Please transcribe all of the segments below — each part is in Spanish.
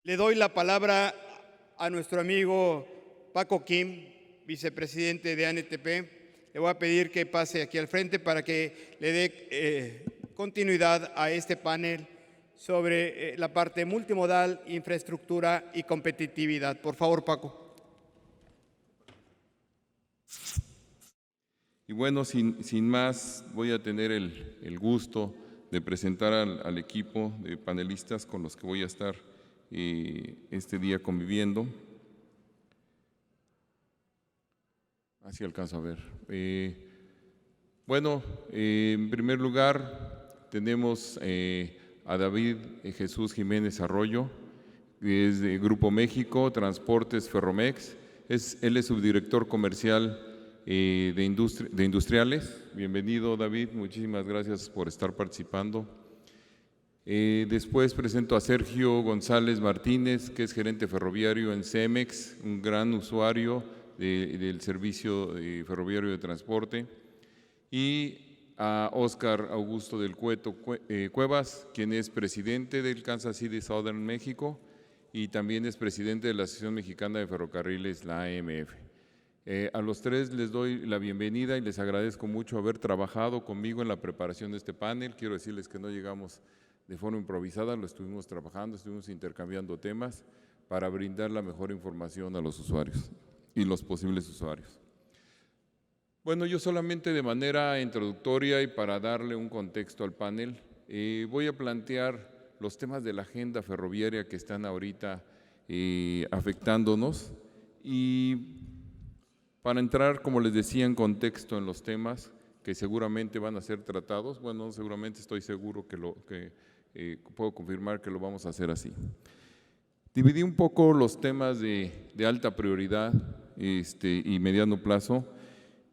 Le doy la palabra a nuestro amigo Paco Kim, vicepresidente de ANTP. Le voy a pedir que pase aquí al frente para que le dé continuidad a este panel sobre la parte multimodal, infraestructura y competitividad. Por favor, Paco. Y bueno, sin más, voy a tener el gusto de presentar al equipo de panelistas con los que voy a estar este día conviviendo. Así alcanzo a ver. En primer lugar, tenemos a David Jesús Jiménez Arroyo, que es de Grupo México, Transportes Ferromex. Él es subdirector comercial de Industriales. Bienvenido, David, muchísimas gracias por estar participando. Después presento a Sergio González Martínez, que es gerente ferroviario en Cemex, un gran usuario del servicio ferroviario de transporte. Y a Óscar Augusto del Cueto Cuevas, quien es presidente del Kansas City Southern México y también es presidente de la Asociación Mexicana de Ferrocarriles, la AMF. A los tres les doy la bienvenida y les agradezco mucho haber trabajado conmigo en la preparación de este panel. Quiero decirles que no llegamos de forma improvisada, lo estuvimos trabajando, estuvimos intercambiando temas para brindar la mejor información a los usuarios y los posibles usuarios. Bueno, yo solamente de manera introductoria y para darle un contexto al panel, voy a plantear los temas de la agenda ferroviaria que están ahorita afectándonos y para entrar, como les decía, en contexto en los temas que seguramente van a ser tratados, bueno, seguramente estoy seguro que puedo confirmar que lo vamos a hacer así. Dividí un poco los temas de alta prioridad y mediano plazo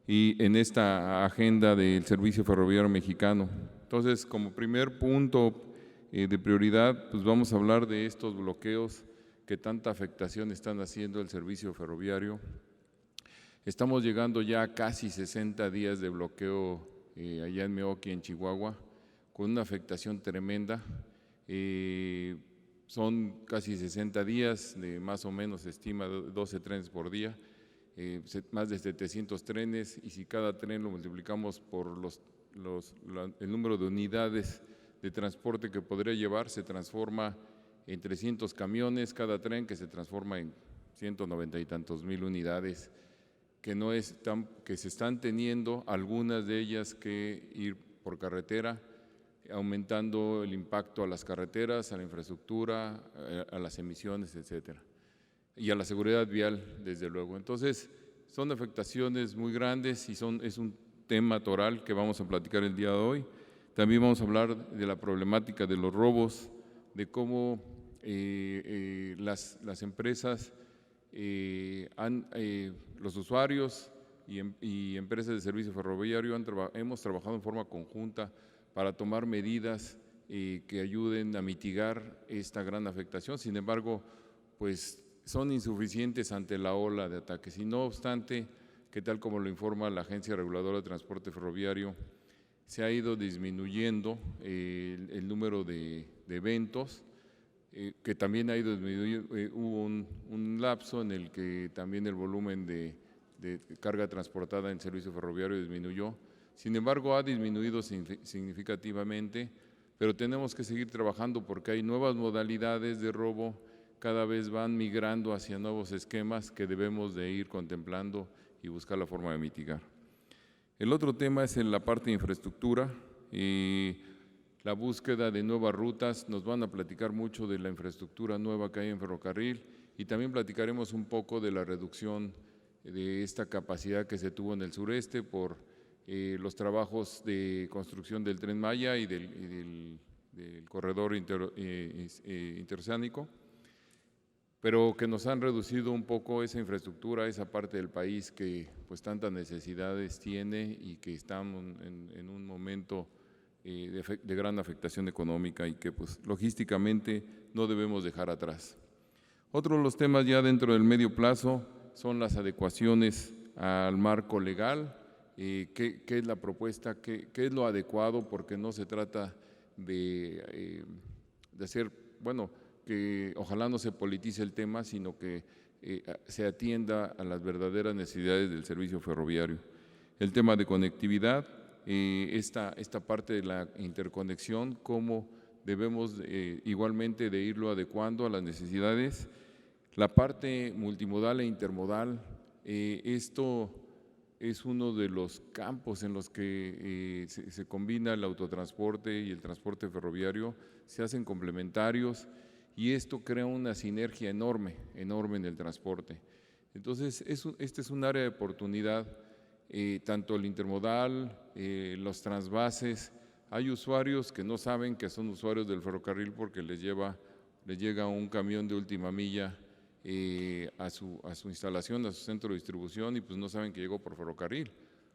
y en esta agenda del Servicio Ferroviario Mexicano. Entonces, como primer punto de prioridad, pues vamos a hablar de estos bloqueos que tanta afectación están haciendo el servicio ferroviario. Estamos llegando ya a casi 60 días de bloqueo allá en Meoqui, en Chihuahua, con una afectación tremenda. Son casi 60 días, de más o menos se estima 12 trenes por día, más de 700 trenes, y si cada tren lo multiplicamos por el número de unidades de transporte que podría llevar, se transforma en 300 camiones cada tren, que se transforma en 190 y tantos mil unidades, que se están teniendo, algunas de ellas que ir por carretera, aumentando el impacto a las carreteras, a la infraestructura, a las emisiones, etcétera, y a la seguridad vial, desde luego. Entonces, son afectaciones muy grandes y es un tema toral que vamos a platicar el día de hoy. También vamos a hablar de la problemática de los robos, de cómo las empresas, los usuarios y empresas de servicio ferroviario hemos trabajado en forma conjunta para tomar medidas que ayuden a mitigar esta gran afectación. Sin embargo, pues son insuficientes ante la ola de ataques. Y no obstante, que tal como lo informa la Agencia Reguladora de Transporte Ferroviario, se ha ido disminuyendo el número de eventos, que también ha ido disminuyendo. Hubo un lapso en el que también el volumen de carga transportada en servicio ferroviario disminuyó. Sin embargo, ha disminuido significativamente, pero tenemos que seguir trabajando porque hay nuevas modalidades de robo, cada vez van migrando hacia nuevos esquemas que debemos de ir contemplando y buscar la forma de mitigar. El otro tema es en la parte de infraestructura y la búsqueda de nuevas rutas. Nos van a platicar mucho de la infraestructura nueva que hay en ferrocarril y también platicaremos un poco de la reducción de esta capacidad que se tuvo en el sureste por los trabajos de construcción del Tren Maya y del corredor interoceánico, pero que nos han reducido un poco esa infraestructura, esa parte del país que pues tantas necesidades tiene y que estamos en un momento de gran afectación económica y que pues logísticamente no debemos dejar atrás. Otro de los temas ya dentro del medio plazo son las adecuaciones al marco legal. ¿Qué es la propuesta? ¿Qué es lo adecuado? Porque no se trata de hacer, bueno, que ojalá no se politice el tema, sino que se atienda a las verdaderas necesidades del servicio ferroviario. El tema de conectividad, esta parte de la interconexión, cómo debemos igualmente de irlo adecuando a las necesidades. La parte multimodal e intermodal, esto es uno de los campos en los que se combina el autotransporte y el transporte ferroviario, se hacen complementarios y esto crea una sinergia enorme en el transporte. Entonces, este es un área de oportunidad, tanto el intermodal, los transvases. Hay usuarios que no saben que son usuarios del ferrocarril porque les llega un camión de última milla a su instalación, a su centro de distribución y pues no saben que llegó por ferrocarril.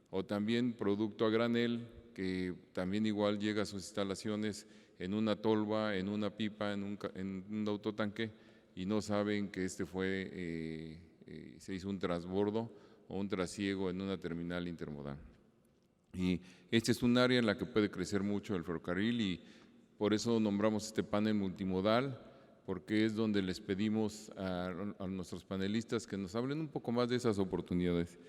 O también producto a granel que también igual llega a sus instalaciones en una tolva, en una pipa, en un autotanque y no saben que se hizo un transbordo o un trasiego en una terminal intermodal. Y este es un área en la que puede crecer mucho el ferrocarril y por eso nombramos este panel multimodal, porque es donde les pedimos a nuestros panelistas que nos hablen un poco más de esas oportunidades.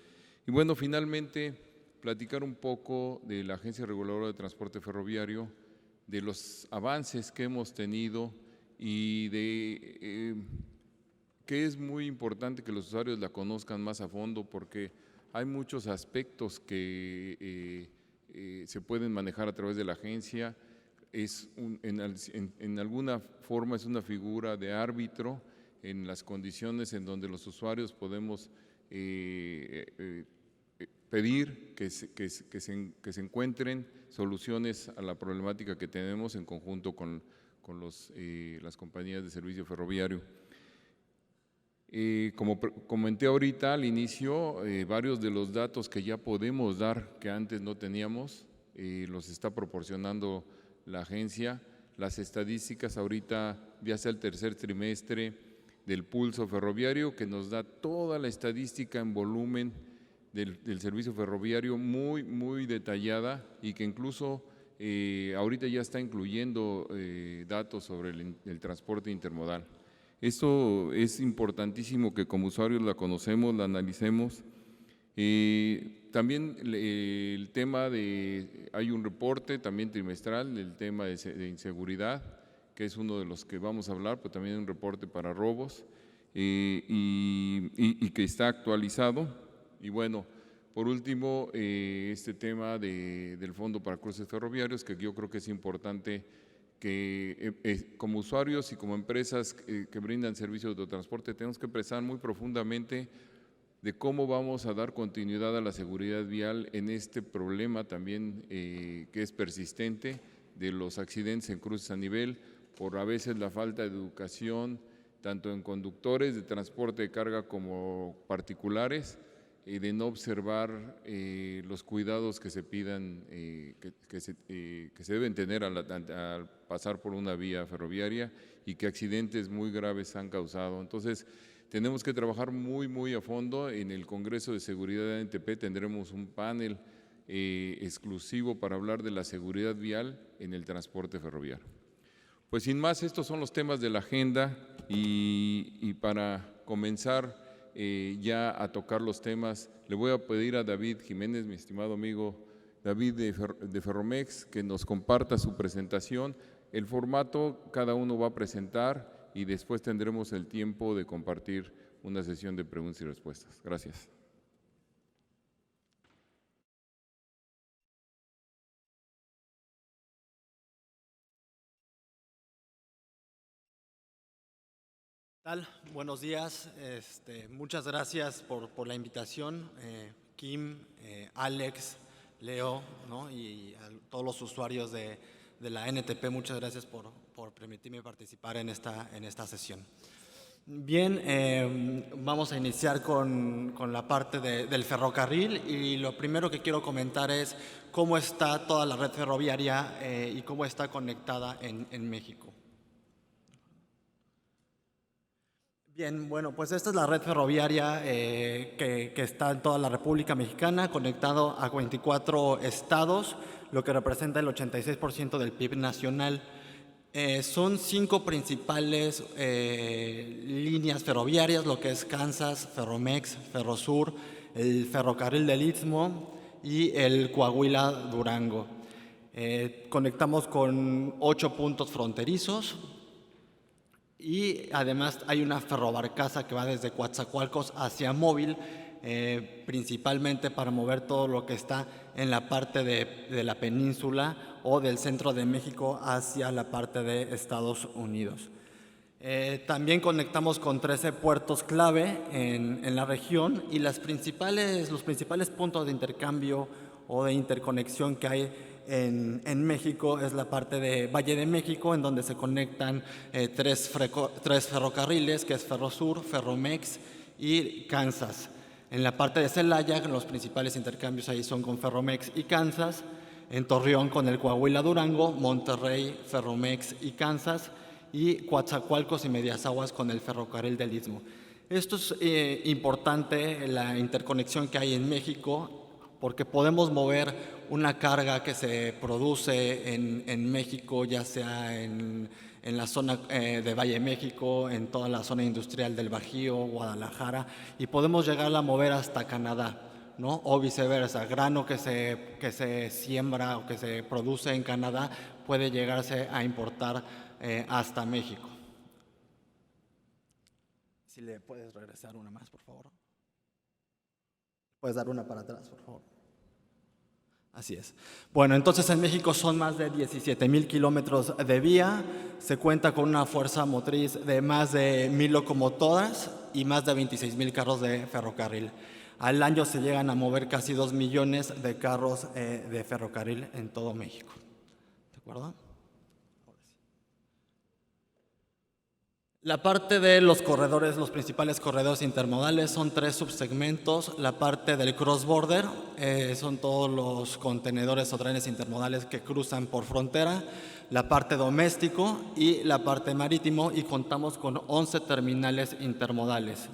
Y bueno, finalmente, platicar un poco de la Agencia Reguladora de Transporte Ferroviario, de los avances que hemos tenido y de que es muy importante que los usuarios la conozcan más a fondo porque hay muchos aspectos que se pueden manejar a través de la agencia. En alguna forma es una figura de árbitro en las condiciones en donde los usuarios podemos pedir que se encuentren soluciones a la problemática que tenemos en conjunto con las compañías de servicio ferroviario. Como comenté ahorita al inicio, varios de los datos que ya podemos dar que antes no teníamos, los está proporcionando la agencia. Las estadísticas ahorita, ya sea el tercer trimestre del pulso ferroviario, que nos da toda la estadística en volumen del servicio ferroviario muy, muy detallada y que incluso ahorita ya está incluyendo datos sobre el transporte intermodal. Esto es importantísimo que como usuarios la conocemos, la analicemos. También el tema hay un reporte también trimestral del tema de inseguridad, que es uno de los que vamos a hablar, pero también un reporte para robos y que está actualizado. Y bueno, por último, este tema del Fondo para Cruces Ferroviarios, que yo creo que es importante que como usuarios y como empresas que brindan servicios de autotransporte tenemos que pensar muy profundamente de cómo vamos a dar continuidad a la seguridad vial en este problema también que es persistente de los accidentes en cruces a nivel, por a veces la falta de educación, tanto en conductores de transporte de carga como particulares, de no observar los cuidados que se pidan, que se deben tener al pasar por una vía ferroviaria y que accidentes muy graves han causado. Entonces, tenemos que trabajar muy, muy a fondo. En el Congreso de Seguridad de ANTP tendremos un panel exclusivo para hablar de la seguridad vial en el transporte ferroviario. Pues sin más, estos son los temas de la agenda y para comenzar ya a tocar los temas, le voy a pedir a David Jiménez, mi estimado amigo David de Ferromex, que nos comparta su presentación. El formato, cada uno va a presentar y después tendremos el tiempo de compartir una sesión de preguntas y respuestas. Gracias. ¿Qué tal? Buenos días. Muchas gracias por la invitación, Kim, Alex, Leo, ¿no? Y a todos los usuarios de la ANTP, muchas gracias por permitirme participar en esta sesión. Bien, vamos a iniciar con la parte del ferrocarril y lo primero que quiero comentar es cómo está toda la red ferroviaria y cómo está conectada en México. Bien, bueno, pues esta es la red ferroviaria que está en toda la República Mexicana, conectado a 24 estados, lo que representa el 86% del PIB nacional. Son 5 principales líneas ferroviarias, lo que es Kansas, Ferromex, Ferrosur, el ferrocarril del Istmo y el Coahuila-Durango. Conectamos con 8 puntos fronterizos y además hay una ferrobarcaza que va desde Coatzacoalcos hacia Móvil, principalmente para mover todo lo que está en la parte de la península o del centro de México hacia la parte de Estados Unidos. También conectamos con 13 puertos clave en la región y los principales puntos de intercambio o de interconexión que hay en México es la parte de Valle de México, en donde se conectan 3 ferrocarriles, que es Ferrosur, Ferromex y Kansas. En la parte de Celaya, los principales intercambios ahí son con Ferromex y Kansas. En Torreón con el Coahuila-Durango, Monterrey, Ferromex y Kansas, y Coatzacoalcos y Medias Aguas con el ferrocarril del Istmo. Esto es importante, la interconexión que hay en México, porque podemos mover una carga que se produce en México, ya sea en la zona de Valle de México, en toda la zona industrial del Bajío, Guadalajara, y podemos llegarla a mover hasta Canadá, ¿no? O viceversa, grano que se siembra o que se produce en Canadá puede llegarse a importar hasta México. Si le puedes regresar una más, por favor. Puedes dar una para atrás, por favor. Así es. Bueno, entonces en México son más de 17,000 kilómetros de vía, se cuenta con una fuerza motriz de más de 1,000 locomotoras y más de 26,000 carros de ferrocarril. Al año se llegan a mover casi 2 millones de carros de ferrocarril en todo México. ¿De acuerdo? La parte de los corredores, los principales corredores intermodales son 3 subsegmentos. La parte del cross-border son todos los contenedores o trenes intermodales que cruzan por frontera. La parte doméstico y la parte marítimo, y contamos con 11 terminales intermodales.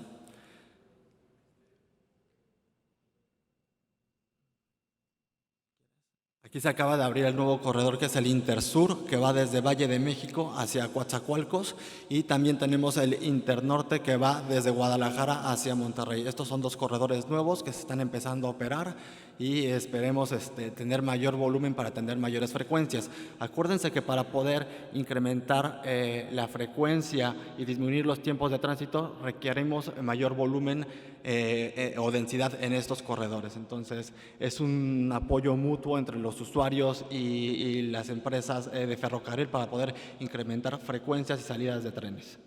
Aquí se acaba de abrir el nuevo corredor que es el Intersur, que va desde Valle de México hacia Coatzacoalcos, y también tenemos el Internorte que va desde Guadalajara hacia Monterrey. Estos son 2 corredores nuevos que se están empezando a operar y esperemos tener mayor volumen para atender mayores frecuencias. Acuérdense que para poder incrementar la frecuencia y disminuir los tiempos de tránsito requerimos mayor volumen o densidad en estos corredores. Entonces es un apoyo mutuo entre los usuarios y las empresas de ferrocarril para poder incrementar frecuencias y salidas de trenes.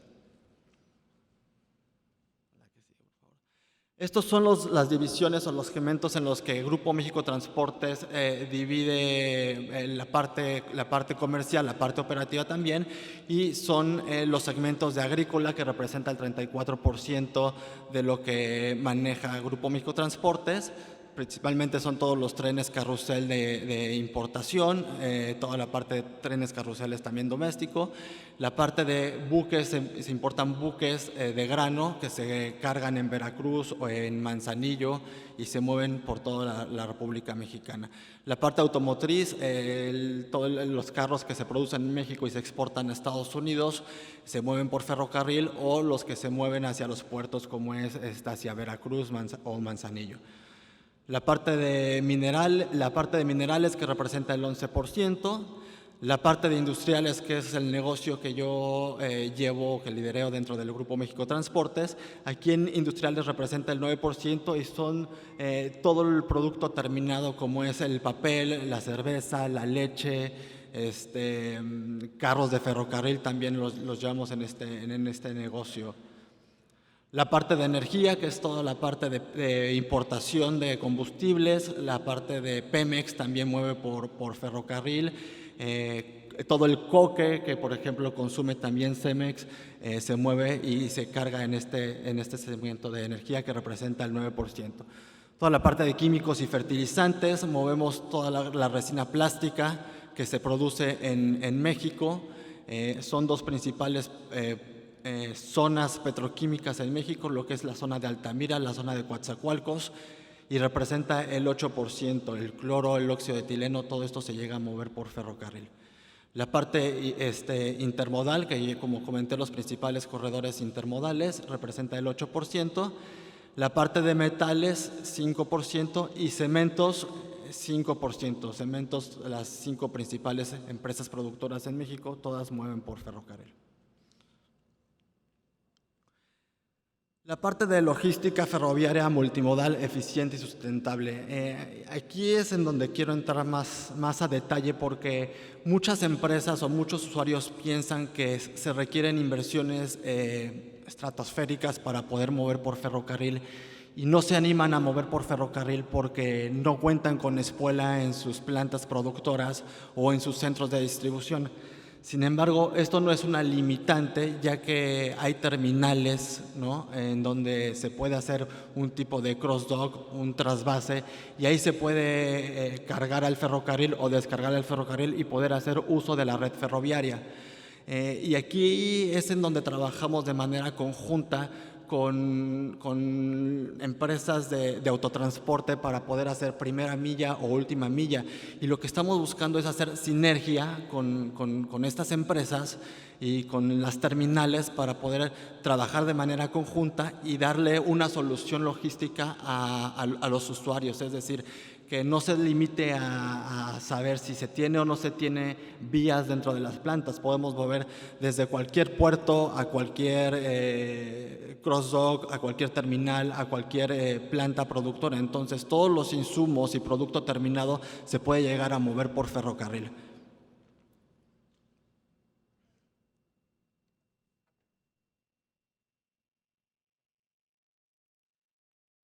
Estos son las divisiones o los segmentos en los que Grupo México Transportes divide la parte comercial, la parte operativa también, y son los segmentos de agrícola, que representa el 34% de lo que maneja Grupo México Transportes. Principalmente son todos los trenes carrusel de importación, toda la parte de trenes carruseles también doméstico. La parte de buques, se importan buques de grano que se cargan en Veracruz o en Manzanillo y se mueven por toda la República Mexicana. La parte automotriz, todos los carros que se producen en México y se exportan a Estados Unidos se mueven por ferrocarril, o los que se mueven hacia los puertos como es hacia Veracruz o Manzanillo. La parte de minerales que representa el 11%, la parte de industriales, que es el negocio que yo llevo, que lidereo dentro del Grupo México Transportes. Aquí en industriales representa el 9% y son todo el producto terminado, como es el papel, la cerveza, la leche, carros de ferrocarril también los llevamos en este negocio. La parte de energía, que es toda la parte de importación de combustibles. La parte de Pemex también mueve por ferrocarril. Todo el coque, que por ejemplo consume también Cemex, se mueve y se carga en este segmento de energía, que representa el 9%. Toda la parte de químicos y fertilizantes, movemos toda la resina plástica que se produce en México. Son 2 principales zonas petroquímicas en México, lo que es la zona de Altamira, la zona de Coatzacoalcos, y representa el 8%. El cloro, el óxido de etileno, todo esto se llega a mover por ferrocarril. La parte intermodal, que como comenté, los principales corredores intermodales, representa el 8%. La parte de metales, 5%, y cementos, 5%. Cementos, las 5 principales empresas productoras en México, todas mueven por ferrocarril. La parte de logística ferroviaria multimodal, eficiente y sustentable. Aquí es en donde quiero entrar más a detalle, porque muchas empresas o muchos usuarios piensan que se requieren inversiones estratosféricas para poder mover por ferrocarril y no se animan a mover por ferrocarril porque no cuentan con espuela en sus plantas productoras o en sus centros de distribución. Sin embargo, esto no es una limitante, ya que hay terminales, ¿no?, en donde se puede hacer un tipo de cross-dock, un trasvase, y ahí se puede cargar al ferrocarril o descargar al ferrocarril y poder hacer uso de la red ferroviaria. Y aquí es en donde trabajamos de manera conjunta con empresas de autotransporte para poder hacer primera milla o última milla. Y lo que estamos buscando es hacer sinergia con estas empresas y con las terminales para poder trabajar de manera conjunta y darle una solución logística a los usuarios. Es decir, que no se limite a saber si se tiene o no se tiene vías dentro de las plantas. Podemos mover desde cualquier puerto a cualquier cross-dock, a cualquier terminal, a cualquier planta productora. Entonces, todos los insumos y producto terminado se puede llegar a mover por ferrocarril.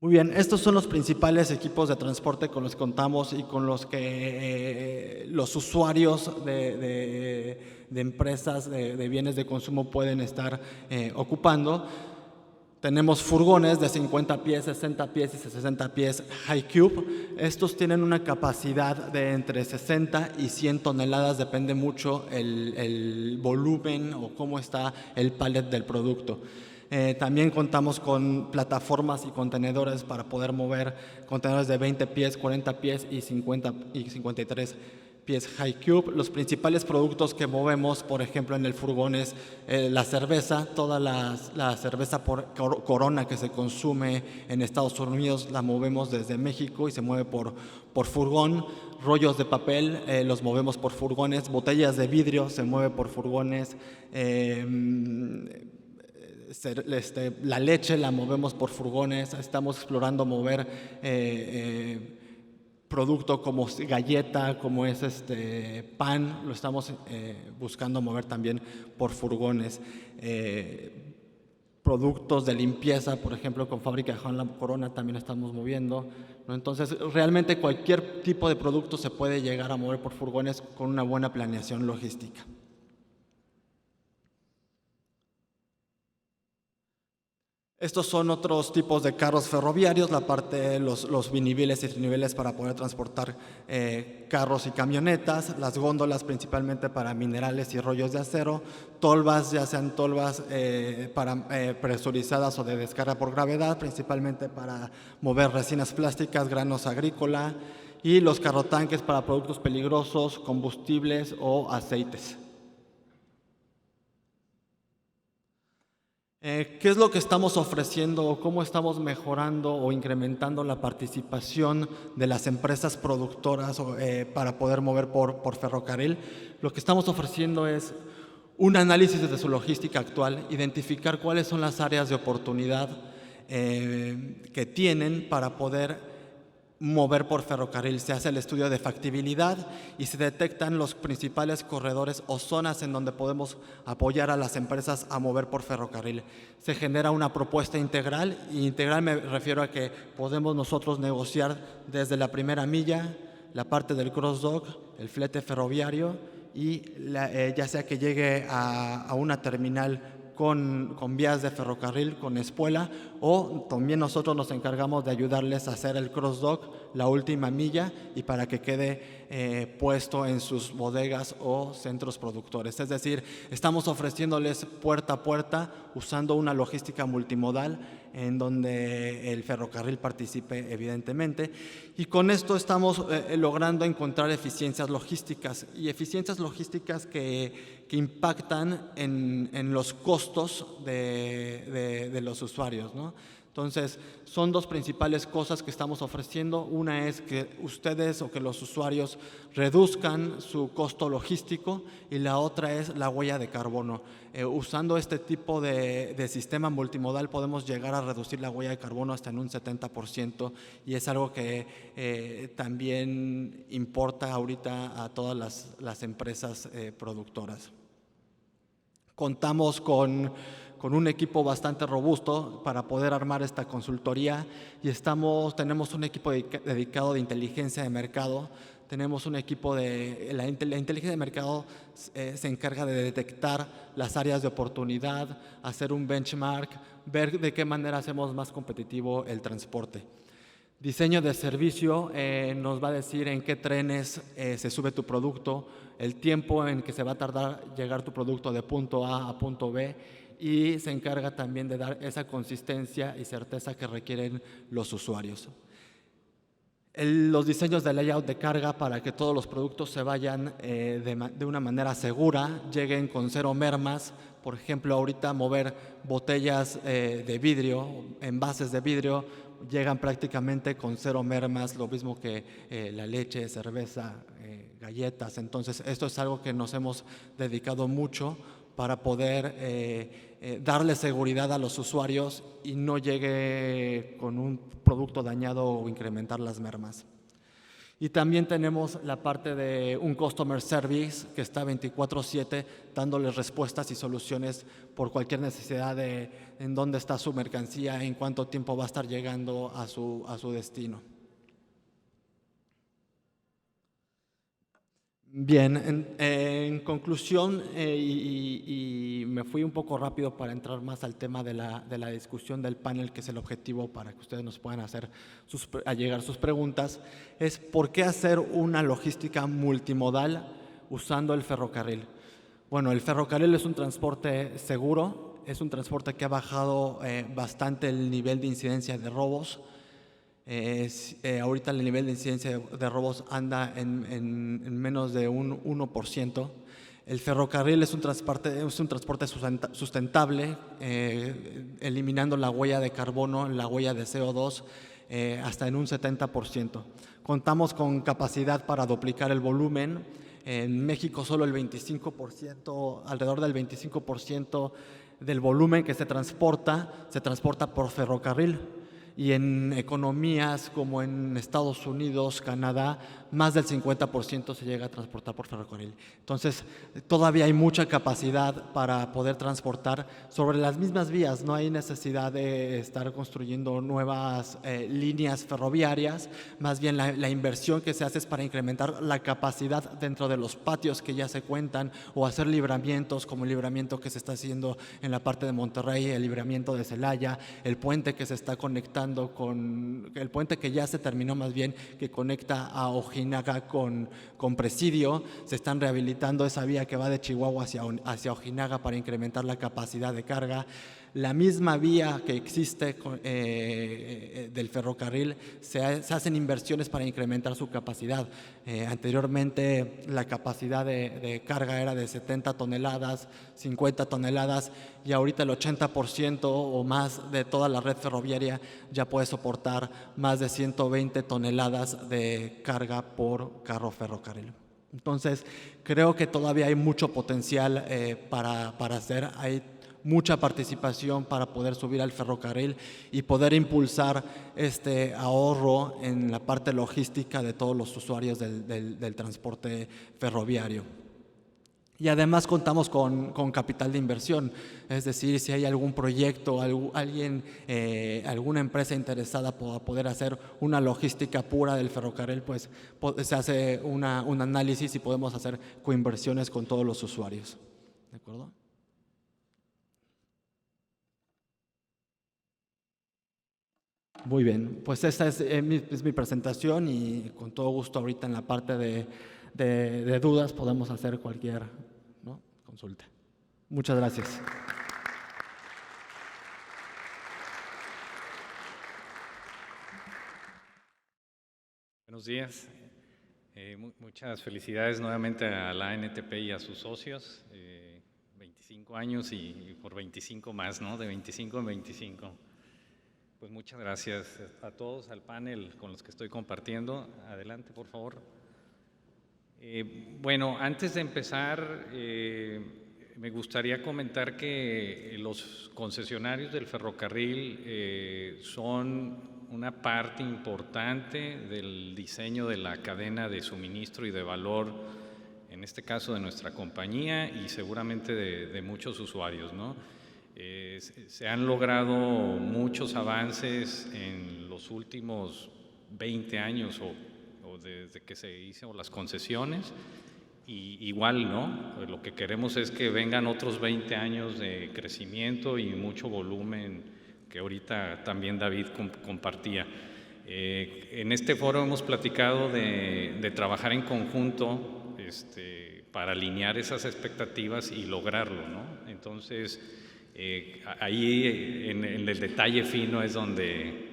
Muy bien, estos son los principales equipos de transporte con los que contamos y con los que los usuarios de empresas de bienes de consumo pueden estar ocupando. Tenemos furgones de 50 pies, 60 pies y 60 pies High Cube. Estos tienen una capacidad de entre 60 y 100 toneladas, depende mucho el volumen o cómo está el pallet del producto. También contamos con plataformas y contenedores para poder mover contenedores de 20 pies, 40 pies y 50 y 53 pies High Cube. Los principales productos que movemos, por ejemplo, en el furgón es la cerveza. Toda la cerveza Corona que se consume en Estados Unidos la movemos desde México y se mueve por furgón. Rollos de papel los movemos por furgones. Botellas de vidrio se mueve por furgones. La leche la movemos por furgones. Estamos explorando mover producto como galleta, como es pan, lo estamos buscando mover también por furgones. Productos de limpieza, por ejemplo, con fábrica de Juan Corona también estamos moviendo, ¿no? Entonces, realmente cualquier tipo de producto se puede llegar a mover por furgones con una buena planeación logística. Estos son otros tipos de carros ferroviarios, la parte, los biniveles y triniveles para poder transportar carros y camionetas, las góndolas principalmente para minerales y rollos de acero, tolvas, ya sean tolvas presurizadas o de descarga por gravedad, principalmente para mover resinas plásticas, granos agrícola, y los carrotanques para productos peligrosos, combustibles o aceites. ¿Qué es lo que estamos ofreciendo o cómo estamos mejorando o incrementando la participación de las empresas productoras para poder mover por ferrocarril? Lo que estamos ofreciendo es un análisis de su logística actual, identificar cuáles son las áreas de oportunidad que tienen para poder mover por ferrocarril. Se hace el estudio de factibilidad y se detectan los principales corredores o zonas en donde podemos apoyar a las empresas a mover por ferrocarril. Se genera una propuesta integral, y integral me refiero a que podemos nosotros negociar desde la primera milla, la parte del cross-dock, el flete ferroviario y ya sea que llegue a una terminal con vías de ferrocarril, con espuela, o también nosotros nos encargamos de ayudarles a hacer el cross-dock, la última milla, y para que quede puesto en sus bodegas o centros productores. Es decir, estamos ofreciéndoles puerta a puerta usando una logística multimodal en donde el ferrocarril participe evidentemente, y con esto estamos logrando encontrar eficiencias logísticas que impactan en los costos de los usuarios, ¿no? Entonces, son dos principales cosas que estamos ofreciendo. Una es que ustedes o que los usuarios reduzcan su costo logístico, y la otra es la huella de carbono. Usando este tipo de sistema multimodal podemos llegar a reducir la huella de carbono hasta en un 70%, y es algo que también importa ahorita a todas las empresas productoras. Contamos con un equipo bastante robusto para poder armar esta consultoría, y tenemos un equipo dedicado de inteligencia de mercado. Tenemos un equipo la inteligencia de mercado se encarga de detectar las áreas de oportunidad, hacer un benchmark, ver de qué manera hacemos más competitivo el transporte. Diseño de servicio nos va a decir en qué trenes se sube tu producto, el tiempo en que se va a tardar llegar tu producto de punto A a punto B, y se encarga también de dar esa consistencia y certeza que requieren los usuarios. Los diseños de layout de carga para que todos los productos se vayan de una manera segura, lleguen con 0 mermas. Por ejemplo, ahorita mover botellas de vidrio, envases de vidrio, llegan prácticamente con 0 mermas, lo mismo que la leche, cerveza, galletas. Entonces, esto es algo que nos hemos dedicado mucho para poder darle seguridad a los usuarios y no llegue con un producto dañado o incrementar las mermas. Y también tenemos la parte de un Customer Service que está 24/7 dándoles respuestas y soluciones por cualquier necesidad de en dónde está su mercancía, en cuánto tiempo va a estar llegando a su destino. Bien, en conclusión, y me fui un poco rápido para entrar más al tema de la discusión del panel, que es el objetivo para que ustedes nos puedan hacer llegar sus preguntas, es ¿por qué hacer una logística multimodal usando el ferrocarril? Bueno, el ferrocarril es un transporte seguro, es un transporte que ha bajado bastante el nivel de incidencia de robos. Ahorita el nivel de incidencia de robos anda en menos de un 1%. El ferrocarril es un transporte sustentable, eliminando la huella de carbono, la huella de CO2, hasta en un 70%. Contamos con capacidad para duplicar el volumen. En México solo el 25%, alrededor del 25% del volumen que se transporta por ferrocarril. Y en economías como en Estados Unidos, Canadá, más del 50% se llega a transportar por ferrocarril. Entonces, todavía hay mucha capacidad para poder transportar sobre las mismas vías. No hay necesidad de estar construyendo nuevas líneas ferroviarias. Más bien, la inversión que se hace es para incrementar la capacidad dentro de los patios que ya se cuentan, o hacer libramientos como el libramiento que se está haciendo en la parte de Monterrey, el libramiento de Celaya, el puente que se está conectando el puente que ya se terminó, más bien, que conecta a Ojinaga con Presidio. Se están rehabilitando esa vía que va de Chihuahua hacia Ojinaga para incrementar la capacidad de carga. La misma vía que existe del ferrocarril, se hacen inversiones para incrementar su capacidad. Anteriormente la capacidad de carga era de 70 toneladas, 50 toneladas, y ahorita el 80% o más de toda la red ferroviaria ya puede soportar más de 120 toneladas de carga por carro ferrocarril. Entonces, creo que todavía hay mucho potencial para hacer. Hay mucha participación para poder subir al ferrocarril y poder impulsar este ahorro en la parte logística de todos los usuarios del transporte ferroviario. Y además contamos con capital de inversión, es decir, si hay algún proyecto, alguna empresa interesada por poder hacer una logística pura del ferrocarril, pues se hace un análisis y podemos hacer coinversiones con todos los usuarios. ¿De acuerdo? Muy bien, pues esta es mi presentación y con todo gusto ahorita en la parte de dudas podemos hacer cualquier, ¿no?, consulta. Muchas gracias. Buenos días. Muchas felicidades nuevamente a la ANTP y a sus socios. 25 años y por 25 más, ¿no? De 25 en 25. Pues muchas gracias a todos, al panel con los que estoy compartiendo. Adelante, por favor. Bueno, antes de empezar, me gustaría comentar que los concesionarios del ferrocarril son una parte importante del diseño de la cadena de suministro y de valor, en este caso de nuestra compañía y seguramente de muchos usuarios, ¿no? Se han logrado muchos avances en los últimos 20 años o desde que se hizo las concesiones. Y igual, ¿no? Pues lo que queremos es que vengan otros 20 años de crecimiento y mucho volumen que ahorita también David compartía. En este foro hemos platicado de trabajar en conjunto para alinear esas expectativas y lograrlo, ¿no? Entonces, ahí en el detalle fino es donde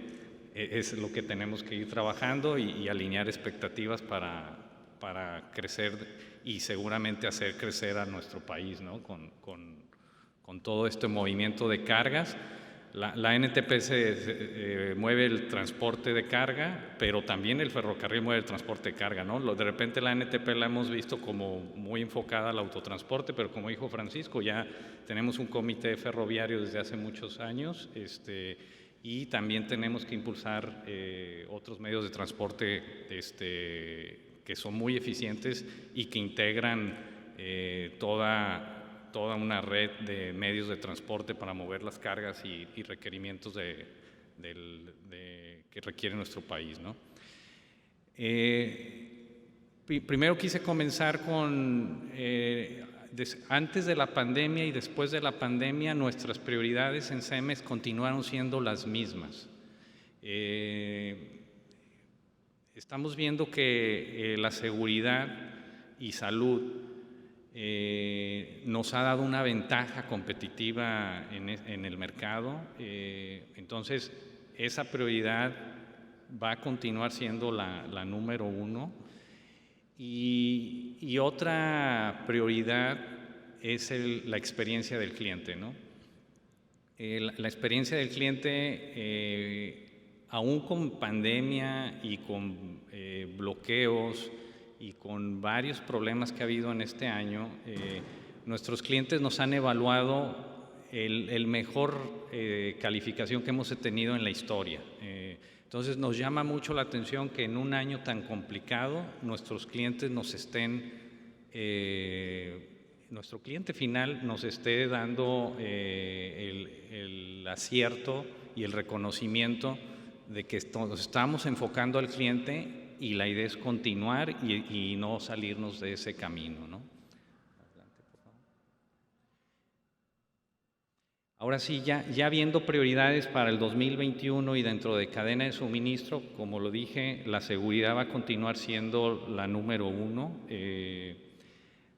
es lo que tenemos que ir trabajando y alinear expectativas para crecer y seguramente hacer crecer a nuestro país, ¿no? Con todo este movimiento de cargas. La ANTP mueve el transporte de carga, pero también el ferrocarril mueve el transporte de carga, ¿no? De repente la ANTP la hemos visto como muy enfocada al autotransporte, pero como dijo Francisco, ya tenemos un comité ferroviario desde hace muchos años, y también tenemos que impulsar otros medios de transporte que son muy eficientes y que integran toda una red de medios de transporte para mover las cargas y requerimientos que requiere nuestro país, ¿no? Primero quise comenzar con, antes de la pandemia y después de la pandemia, nuestras prioridades en CEMEX continuaron siendo las mismas. Estamos viendo que la seguridad y salud nos ha dado una ventaja competitiva en el mercado, entonces esa prioridad va a continuar siendo la número uno. Y otra prioridad es la experiencia del cliente, ¿no? La experiencia del cliente, aún con pandemia y con bloqueos y con varios problemas que ha habido en este año, nuestros clientes nos han evaluado el mejor calificación que hemos tenido en la historia. Entonces nos llama mucho la atención que en un año tan complicado nuestros clientes nuestro cliente final nos esté dando el acierto y el reconocimiento de que nos estamos enfocando al cliente y la idea es continuar y no salirnos de ese camino, ¿no? Adelante, por favor. Ahora sí, ya viendo prioridades para el 2021 y dentro de cadena de suministro, como lo dije, la seguridad va a continuar siendo la número uno.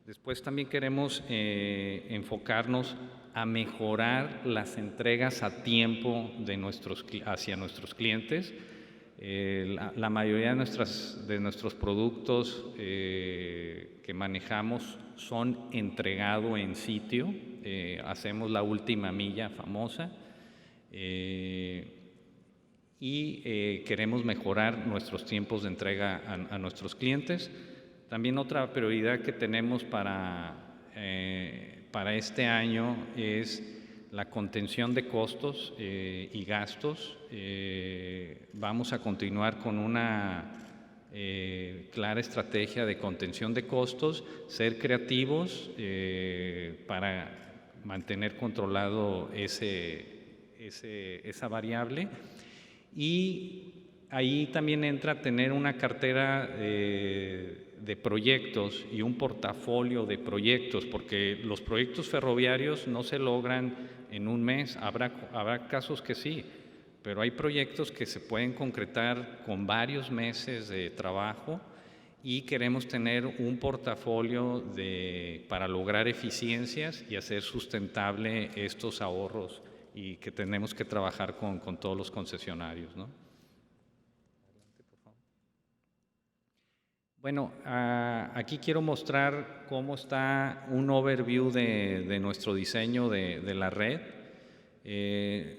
Después también queremos enfocarnos a mejorar las entregas a tiempo hacia nuestros clientes. La mayoría de nuestros productos que manejamos son entregados en sitio, hacemos la última milla famosa y queremos mejorar nuestros tiempos de entrega a nuestros clientes. También otra prioridad que tenemos para este año es la contención de costos y gastos. Vamos a continuar con una clara estrategia de contención de costos, ser creativos para mantener controlado esa variable. Y ahí también entra tener una cartera de proyectos y un portafolio de proyectos, porque los proyectos ferroviarios no se logran en un mes. Habrá casos que sí, pero hay proyectos que se pueden concretar con varios meses de trabajo y queremos tener un portafolio para lograr eficiencias y hacer sustentable estos ahorros y que tenemos que trabajar con todos los concesionarios, ¿no? Bueno, aquí quiero mostrar cómo está un overview de nuestro diseño de la red.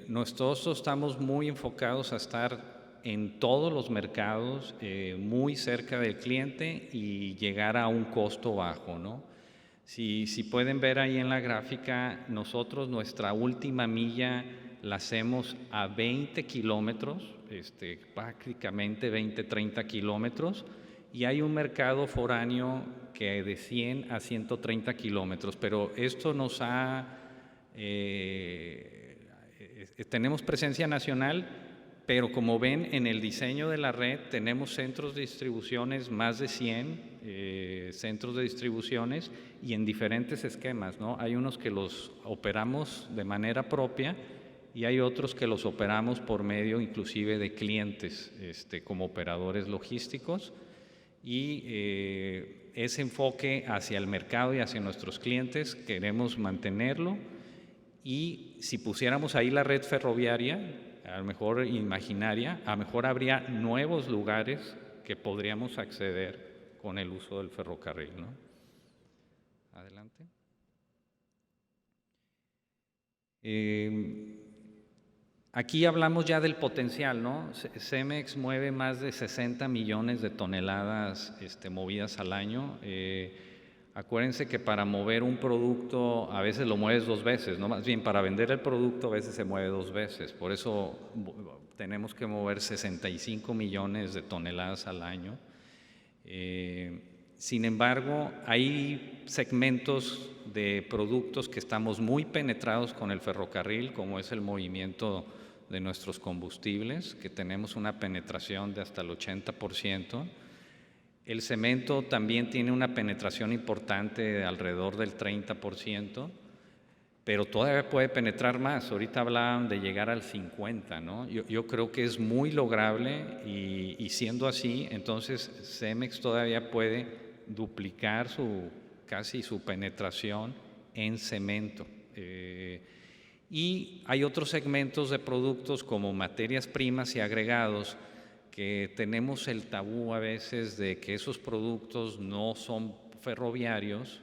Nosotros estamos muy enfocados a estar en todos los mercados, muy cerca del cliente y llegar a un costo bajo, ¿no? Si pueden ver ahí en la gráfica, nosotros nuestra última milla la hacemos a 20 kilómetros, prácticamente 20-30 kilómetros, y hay un mercado foráneo que de 100 a 130 kilómetros, pero esto nos tenemos presencia nacional, pero como ven en el diseño de la red tenemos centros de distribuciones, más de 100 centros de distribuciones y en diferentes esquemas, ¿no? Hay unos que los operamos de manera propia y hay otros que los operamos por medio inclusive de clientes como operadores logísticos. Y ese enfoque hacia el mercado y hacia nuestros clientes queremos mantenerlo, y si pusiéramos ahí la red ferroviaria, a lo mejor imaginaria, a lo mejor habría nuevos lugares que podríamos acceder con el uso del ferrocarril, ¿no? Adelante. Aquí hablamos ya del potencial, ¿no? CEMEX mueve más de 60 millones de toneladas movidas al año. Acuérdense que para mover un producto a veces lo mueves 2 veces, ¿no? Más bien para vender el producto a veces se mueve 2 veces. Por eso tenemos que mover 65 millones de toneladas al año. Sin embargo, hay segmentos de productos que estamos muy penetrados con el ferrocarril, como es el movimiento de nuestros combustibles, que tenemos una penetración de hasta el 80%. El cemento también tiene una penetración importante de alrededor del 30%, pero todavía puede penetrar más. Ahorita hablaban de llegar al 50%, ¿no? Yo creo que es muy lograble y siendo así, entonces CEMEX todavía puede duplicar casi su penetración en cemento. Y hay otros segmentos de productos como materias primas y agregados que tenemos el tabú a veces de que esos productos no son ferroviarios,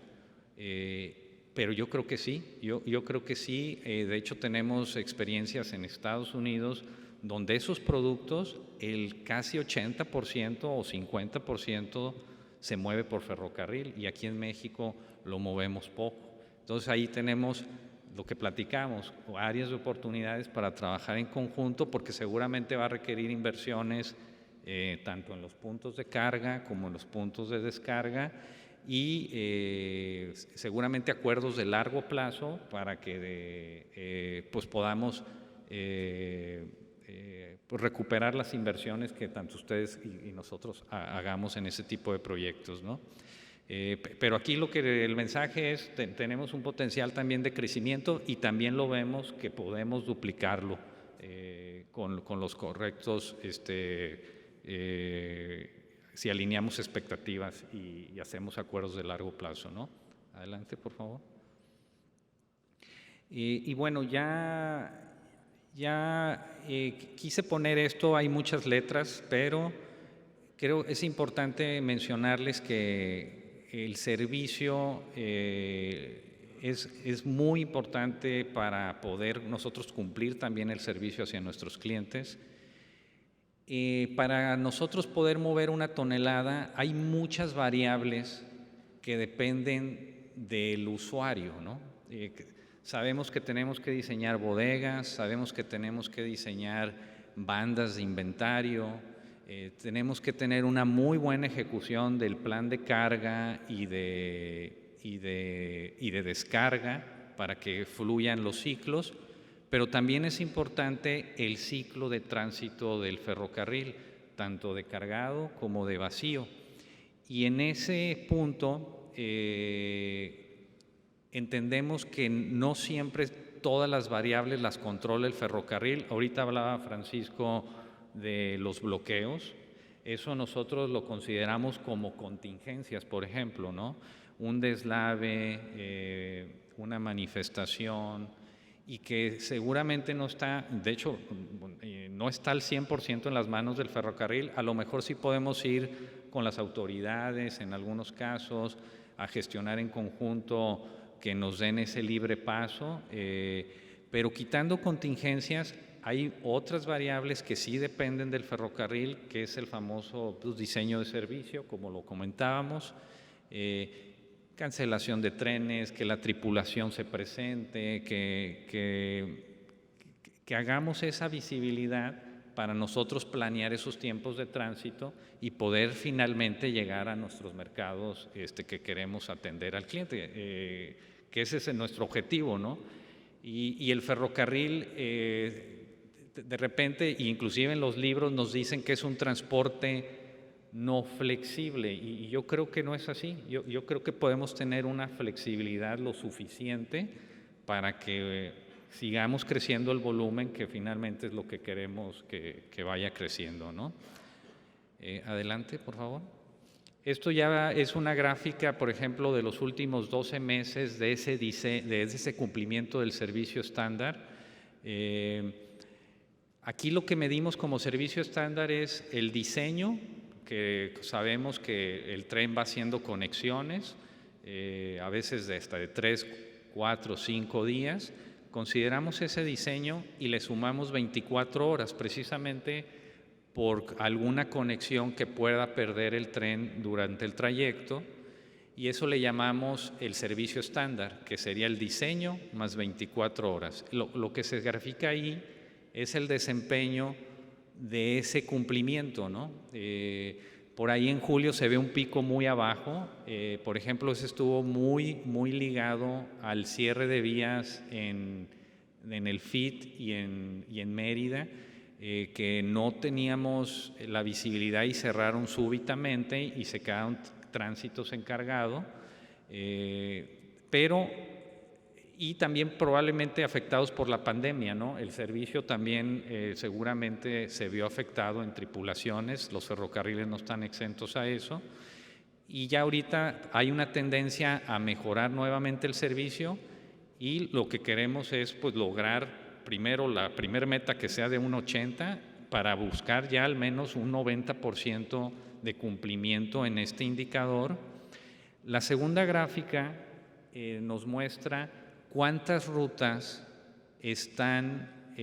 pero yo creo que sí, yo creo que sí. De hecho tenemos experiencias en Estados Unidos donde esos productos, el casi 80% o 50% se mueve por ferrocarril, y aquí en México lo movemos poco. Entonces ahí tenemos lo que platicamos, áreas de oportunidades para trabajar en conjunto, porque seguramente va a requerir inversiones tanto en los puntos de carga como en los puntos de descarga, y seguramente acuerdos de largo plazo para que pues podamos pues recuperar las inversiones que tanto ustedes y nosotros hagamos en ese tipo de proyectos, ¿no? Pero aquí el mensaje es, tenemos un potencial también de crecimiento y también lo vemos que podemos duplicarlo con los correctos, si alineamos expectativas y hacemos acuerdos de largo plazo, ¿no? Adelante, por favor. Y bueno, ya quise poner esto, hay muchas letras, pero creo es importante mencionarles que el servicio es muy importante para poder nosotros cumplir también el servicio hacia nuestros clientes. Para nosotros poder mover una tonelada hay muchas variables que dependen del usuario, ¿no? Sabemos que tenemos que diseñar bodegas, sabemos que tenemos que diseñar bandas de inventario, tenemos que tener una muy buena ejecución del plan de carga y de descarga para que fluyan los ciclos, pero también es importante el ciclo de tránsito del ferrocarril, tanto de cargado como de vacío. Y en ese punto entendemos que no siempre todas las variables las controla el ferrocarril. Ahorita hablaba Francisco de los bloqueos. Eso nosotros lo consideramos como contingencias, por ejemplo, ¿no? Un deslave, una manifestación, y que seguramente no está, de hecho, no está al 100% en las manos del ferrocarril. A lo mejor sí podemos ir con las autoridades en algunos casos a gestionar en conjunto que nos den ese libre paso, pero quitando contingencias, hay otras variables que sí dependen del ferrocarril, que es el famoso diseño de servicio, como lo comentábamos, cancelación de trenes, que la tripulación se presente, que hagamos esa visibilidad para nosotros planear esos tiempos de tránsito y poder finalmente llegar a nuestros mercados que queremos atender al cliente, que ese es nuestro objetivo, ¿no? Y el ferrocarril, de repente, inclusive en los libros nos dicen que es un transporte no flexible, y yo creo que no es así. Yo creo que podemos tener una flexibilidad lo suficiente para que sigamos creciendo el volumen, que finalmente es lo que queremos que vaya creciendo, ¿no? Adelante, por favor. Esto ya es una gráfica, por ejemplo, de los últimos 12 meses de ese cumplimiento del servicio estándar. Aquí lo que medimos como servicio estándar es el diseño, que sabemos que el tren va haciendo conexiones, a veces hasta de 3, 4, 5 días. Consideramos ese diseño y le sumamos 24 horas, precisamente por alguna conexión que pueda perder el tren durante el trayecto, y eso le llamamos el servicio estándar, que sería el diseño más 24 horas. Lo que se grafica ahí es el desempeño de ese cumplimiento, ¿no? Por ahí en julio se ve un pico muy abajo, por ejemplo, ese estuvo muy ligado al cierre de vías en el FIT y en Mérida, que no teníamos la visibilidad y cerraron súbitamente y se quedaron tránsitos encargados, y también probablemente afectados por la pandemia, ¿no? El servicio también seguramente se vio afectado en tripulaciones, los ferrocarriles no están exentos a eso, y ya ahorita hay una tendencia a mejorar nuevamente el servicio, y lo que queremos es pues lograr primero la primera meta, que sea de un 80, para buscar ya al menos un 90% de cumplimiento en este indicador. La segunda gráfica nos muestra cuántas rutas están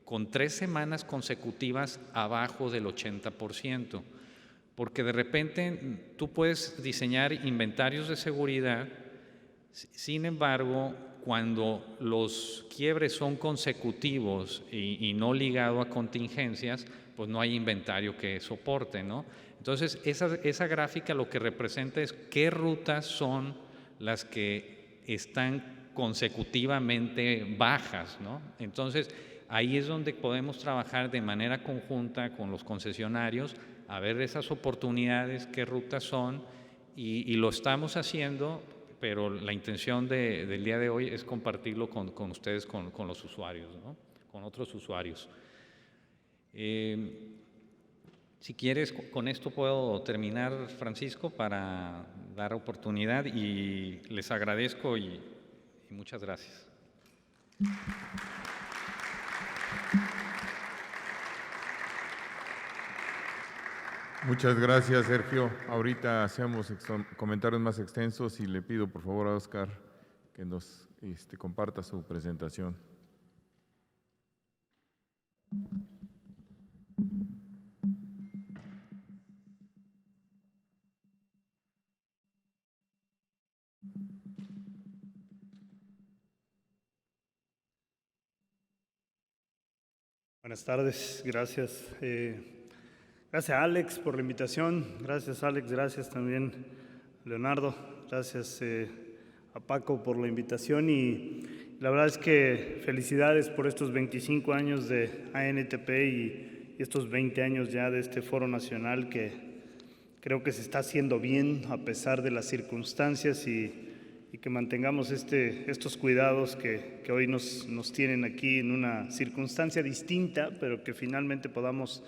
con 3 semanas consecutivas abajo del 80%, porque de repente tú puedes diseñar inventarios de seguridad, sin embargo, cuando los quiebres son consecutivos y no ligado a contingencias, pues no hay inventario que soporte, ¿no? Entonces, esa gráfica lo que representa es qué rutas son las que están consecutivamente bajas, ¿no? Entonces, ahí es donde podemos trabajar de manera conjunta con los concesionarios a ver esas oportunidades, qué rutas son, y lo estamos haciendo, pero la intención del día de hoy es compartirlo con ustedes, con los usuarios, ¿no? Con otros usuarios. Si quieres, con esto puedo terminar, Francisco, para dar oportunidad, y les agradezco y muchas gracias. Muchas gracias, Sergio. Ahorita hacemos comentarios más extensos y le pido por favor a Oscar que nos comparta su presentación. Buenas tardes, gracias. Gracias a Alex por la invitación, gracias Alex, gracias también Leonardo, gracias a Paco por la invitación, y la verdad es que felicidades por estos 25 años de ANTP y estos 20 años ya de este Foro Nacional, que creo que se está haciendo bien a pesar de las circunstancias, y y que mantengamos estos cuidados que hoy nos tienen aquí en una circunstancia distinta, pero que finalmente podamos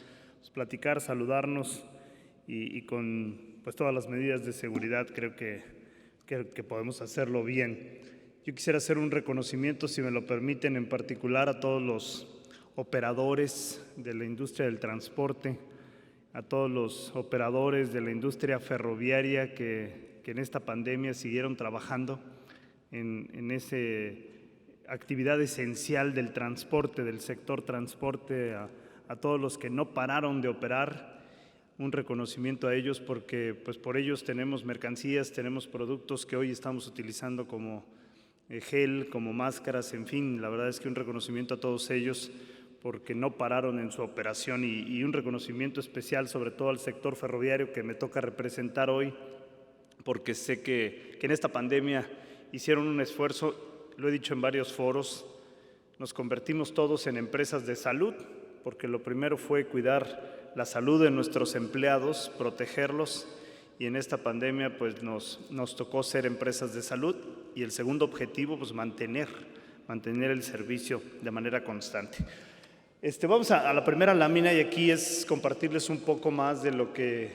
platicar, saludarnos y con pues, todas las medidas de seguridad creo que podemos hacerlo bien. Yo quisiera hacer un reconocimiento, si me lo permiten, en particular a todos los operadores de la industria del transporte, a todos los operadores de la industria ferroviaria que en esta pandemia siguieron trabajando en esa actividad esencial del transporte, del sector transporte, a todos los que no pararon de operar. Un reconocimiento a ellos porque pues, por ellos tenemos mercancías, tenemos productos que hoy estamos utilizando como gel, como máscaras, en fin, la verdad es que un reconocimiento a todos ellos porque no pararon en su operación y un reconocimiento especial sobre todo al sector ferroviario que me toca representar hoy, porque sé que en esta pandemia hicieron un esfuerzo, lo he dicho en varios foros, nos convertimos todos en empresas de salud, porque lo primero fue cuidar la salud de nuestros empleados, protegerlos, y en esta pandemia pues nos tocó ser empresas de salud, y el segundo objetivo pues mantener el servicio de manera constante. Vamos a la primera lámina y aquí es compartirles un poco más de lo que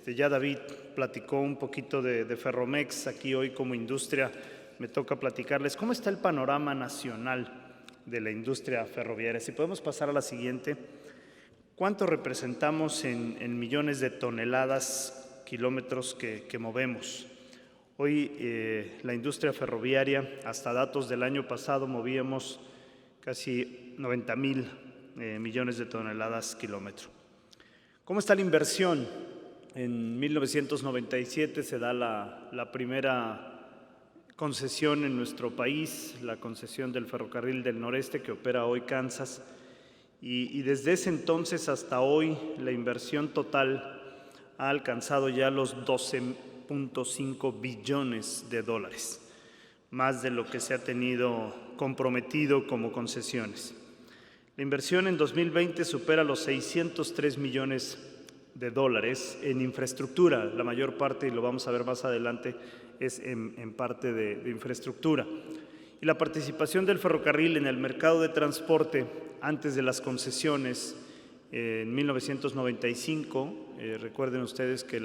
ya David platicó un poquito de Ferromex. Aquí hoy como industria me toca platicarles cómo está el panorama nacional de la industria ferroviaria. Si podemos pasar a la siguiente. ¿Cuánto representamos en millones de toneladas, kilómetros que movemos? Hoy la industria ferroviaria, hasta datos del año pasado, movíamos casi 90,000 millones de toneladas kilómetro. ¿Cómo está la inversión? En 1997 se da la primera concesión en nuestro país, la concesión del Ferrocarril del Noreste que opera hoy Kansas, y desde ese entonces hasta hoy la inversión total ha alcanzado ya los 12.5 billones de dólares, más de lo que se ha tenido comprometido como concesiones. La inversión en 2020 supera los 603 millones de dólares en infraestructura. La mayor parte, y lo vamos a ver más adelante, es en parte de infraestructura. Y la participación del ferrocarril en el mercado de transporte antes de las concesiones en 1995, recuerden ustedes que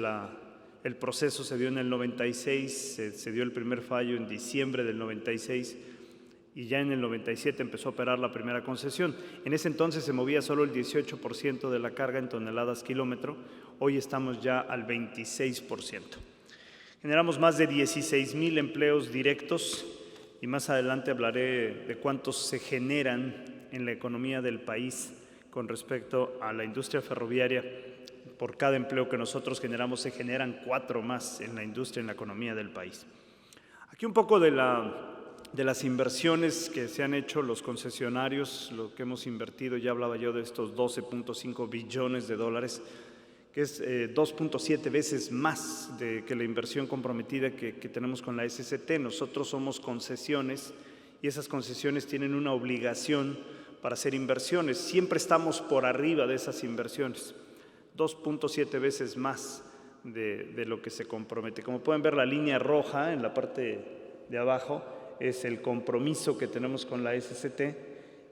el proceso se dio en el 96, se dio el primer fallo en diciembre del 96, y ya en el 97 empezó a operar la primera concesión. En ese entonces se movía solo el 18% de la carga en toneladas kilómetro, hoy estamos ya al 26%. Generamos más de 16,000 empleos directos y más adelante hablaré de cuántos se generan en la economía del país con respecto a la industria ferroviaria. Por cada empleo que nosotros generamos se generan 4 más en la industria, en la economía del país. Aquí un poco de las inversiones que se han hecho los concesionarios, lo que hemos invertido, ya hablaba yo de estos 12.5 billones de dólares, que es 2.7 veces más que la inversión comprometida que tenemos con la SCT. Nosotros somos concesiones y esas concesiones tienen una obligación para hacer inversiones. Siempre estamos por arriba de esas inversiones, 2.7 veces más de lo que se compromete. Como pueden ver, la línea roja en la parte de abajo es el compromiso que tenemos con la SCT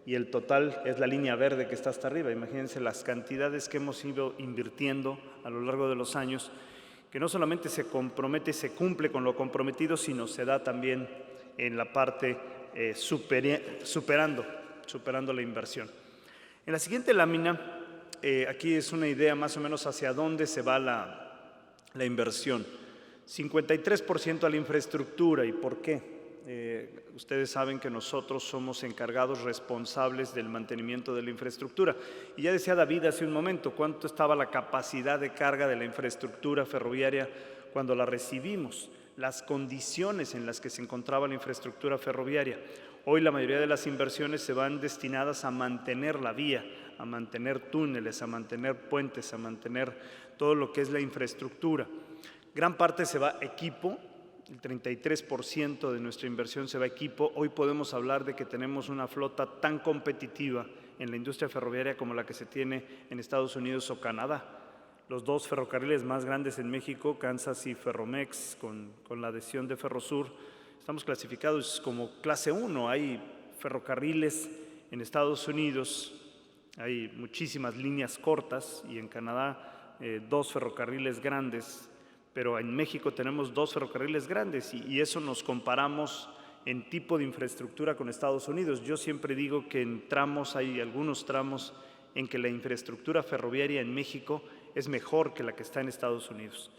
y el total es la línea verde que está hasta arriba. Imagínense las cantidades que hemos ido invirtiendo a lo largo de los años, que no solamente se compromete, se cumple con lo comprometido, sino se da también en la parte superando la inversión. En la siguiente lámina, aquí es una idea más o menos hacia dónde se va la inversión. 53% a la infraestructura. ¿Y por qué? Ustedes saben que nosotros somos encargados responsables del mantenimiento de la infraestructura. Y ya decía David hace un momento, ¿cuánto estaba la capacidad de carga de la infraestructura ferroviaria cuando la recibimos? Las condiciones en las que se encontraba la infraestructura ferroviaria. Hoy la mayoría de las inversiones se van destinadas a mantener la vía, a mantener túneles, a mantener puentes, a mantener todo lo que es la infraestructura. Gran parte se va a equipo. El 33% de nuestra inversión se va a equipo. Hoy podemos hablar de que tenemos una flota tan competitiva en la industria ferroviaria como la que se tiene en Estados Unidos o Canadá. Los 2 ferrocarriles más grandes en México, Kansas y Ferromex, con la adhesión de Ferrosur, estamos clasificados como clase 1. Hay ferrocarriles en Estados Unidos, hay muchísimas líneas cortas, y en Canadá 2 ferrocarriles grandes, pero en México tenemos 2 ferrocarriles grandes, y eso nos comparamos en tipo de infraestructura con Estados Unidos. Yo siempre digo que en tramos, hay algunos tramos en que la infraestructura ferroviaria en México es mejor que la que está en Estados Unidos.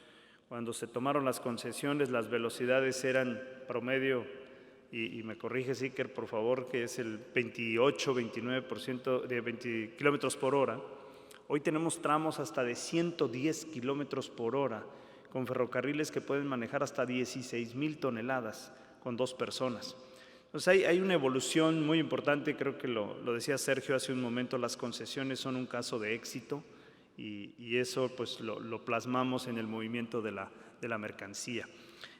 Cuando se tomaron las concesiones, las velocidades eran promedio, y me corrige Iker, por favor, que es el 28-29% de 20 kilómetros por hora. Hoy tenemos tramos hasta de 110 kilómetros por hora, con ferrocarriles que pueden manejar hasta 16,000 toneladas con 2 personas. Entonces hay una evolución muy importante. Creo que lo decía Sergio hace un momento, las concesiones son un caso de éxito, y eso pues lo plasmamos en el movimiento de la mercancía.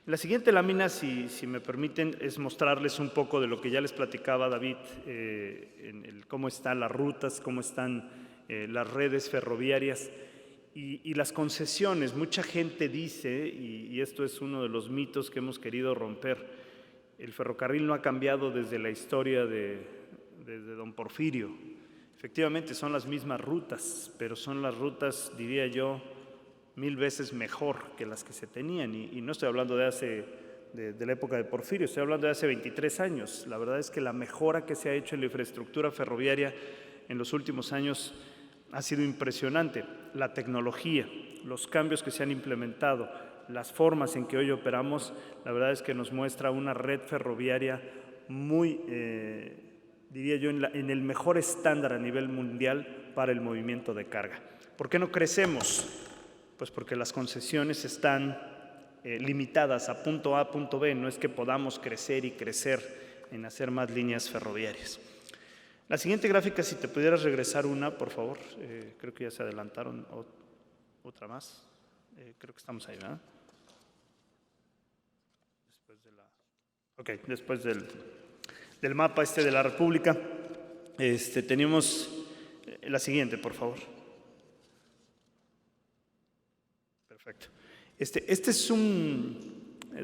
La siguiente lámina, si me permiten, es mostrarles un poco de lo que ya les platicaba David, cómo están las rutas, cómo están las redes ferroviarias y las concesiones. Mucha gente dice, y esto es uno de los mitos que hemos querido romper, el ferrocarril no ha cambiado desde la historia desde don Porfirio. Efectivamente son las mismas rutas, pero son las rutas, diría yo, 1000 veces mejor que las que se tenían, y no estoy hablando de la época de Porfirio, estoy hablando de hace 23 años. La verdad es que la mejora que se ha hecho en la infraestructura ferroviaria en los últimos años ha sido impresionante. La tecnología, los cambios que se han implementado, las formas en que hoy operamos, la verdad es que nos muestra una red ferroviaria muy, diría yo, en el mejor estándar a nivel mundial para el movimiento de carga. ¿Por qué no crecemos? Pues porque las concesiones están limitadas a punto A, punto B. No es que podamos crecer y crecer en hacer más líneas ferroviarias. La siguiente gráfica, si te pudieras regresar una, por favor. Creo que ya se adelantaron otra más. Creo que estamos ahí, ¿verdad? Después del mapa de la República, tenemos la siguiente, por favor. Perfecto. Este es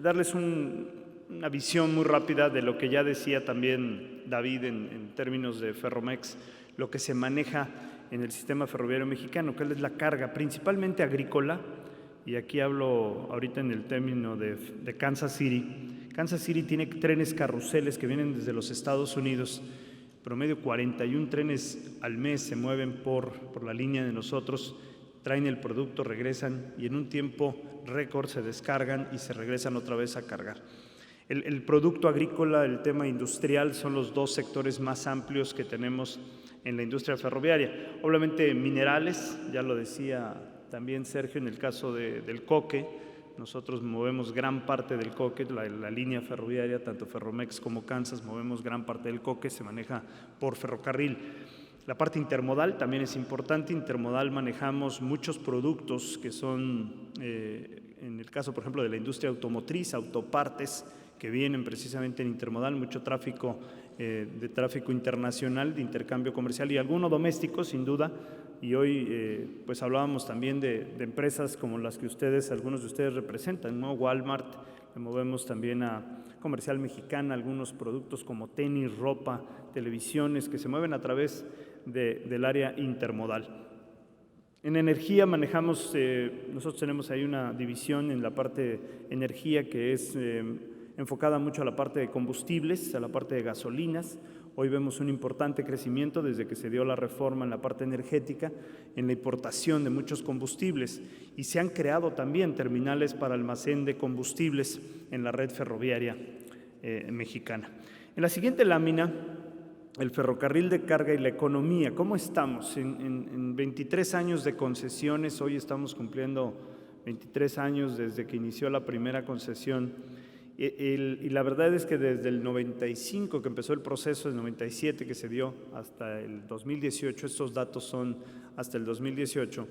darles una visión muy rápida de lo que ya decía también David en términos de Ferromex, lo que se maneja en el sistema ferroviario mexicano, que es la carga principalmente agrícola, y aquí hablo ahorita en el término de Kansas City. Kansas City tiene trenes carruseles que vienen desde los Estados Unidos, promedio 41 trenes al mes se mueven por la línea de nosotros, traen el producto, regresan y en un tiempo récord se descargan y se regresan otra vez a cargar. El producto agrícola, el tema industrial son los 2 sectores más amplios que tenemos en la industria ferroviaria. Obviamente minerales, ya lo decía también Sergio en el caso del coque, nosotros movemos gran parte del coque, la línea ferroviaria, tanto Ferromex como Kansas, movemos gran parte del coque, se maneja por ferrocarril. La parte intermodal también es importante. Intermodal manejamos muchos productos que son, en el caso, por ejemplo, de la industria automotriz, autopartes, que vienen precisamente en intermodal, mucho tráfico, de tráfico internacional, de intercambio comercial y alguno doméstico, sin duda. Y hoy, pues hablábamos también de empresas como las que algunos de ustedes representan, ¿no? Walmart, le movemos también a Comercial Mexicana, algunos productos como tenis, ropa, televisiones, que se mueven a través del área intermodal. En energía manejamos, nosotros tenemos ahí una división en la parte de energía que es enfocada mucho a la parte de combustibles, a la parte de gasolinas. Hoy vemos un importante crecimiento desde que se dio la reforma en la parte energética, en la importación de muchos combustibles, y se han creado también terminales para almacén de combustibles en la red ferroviaria mexicana. En la siguiente lámina, el ferrocarril de carga y la economía. ¿Cómo estamos? En 23 años de concesiones, hoy estamos cumpliendo 23 años desde que inició la primera concesión. Y la verdad es que desde el 95 que empezó el proceso, el 97 que se dio hasta el 2018, estos datos son hasta el 2018,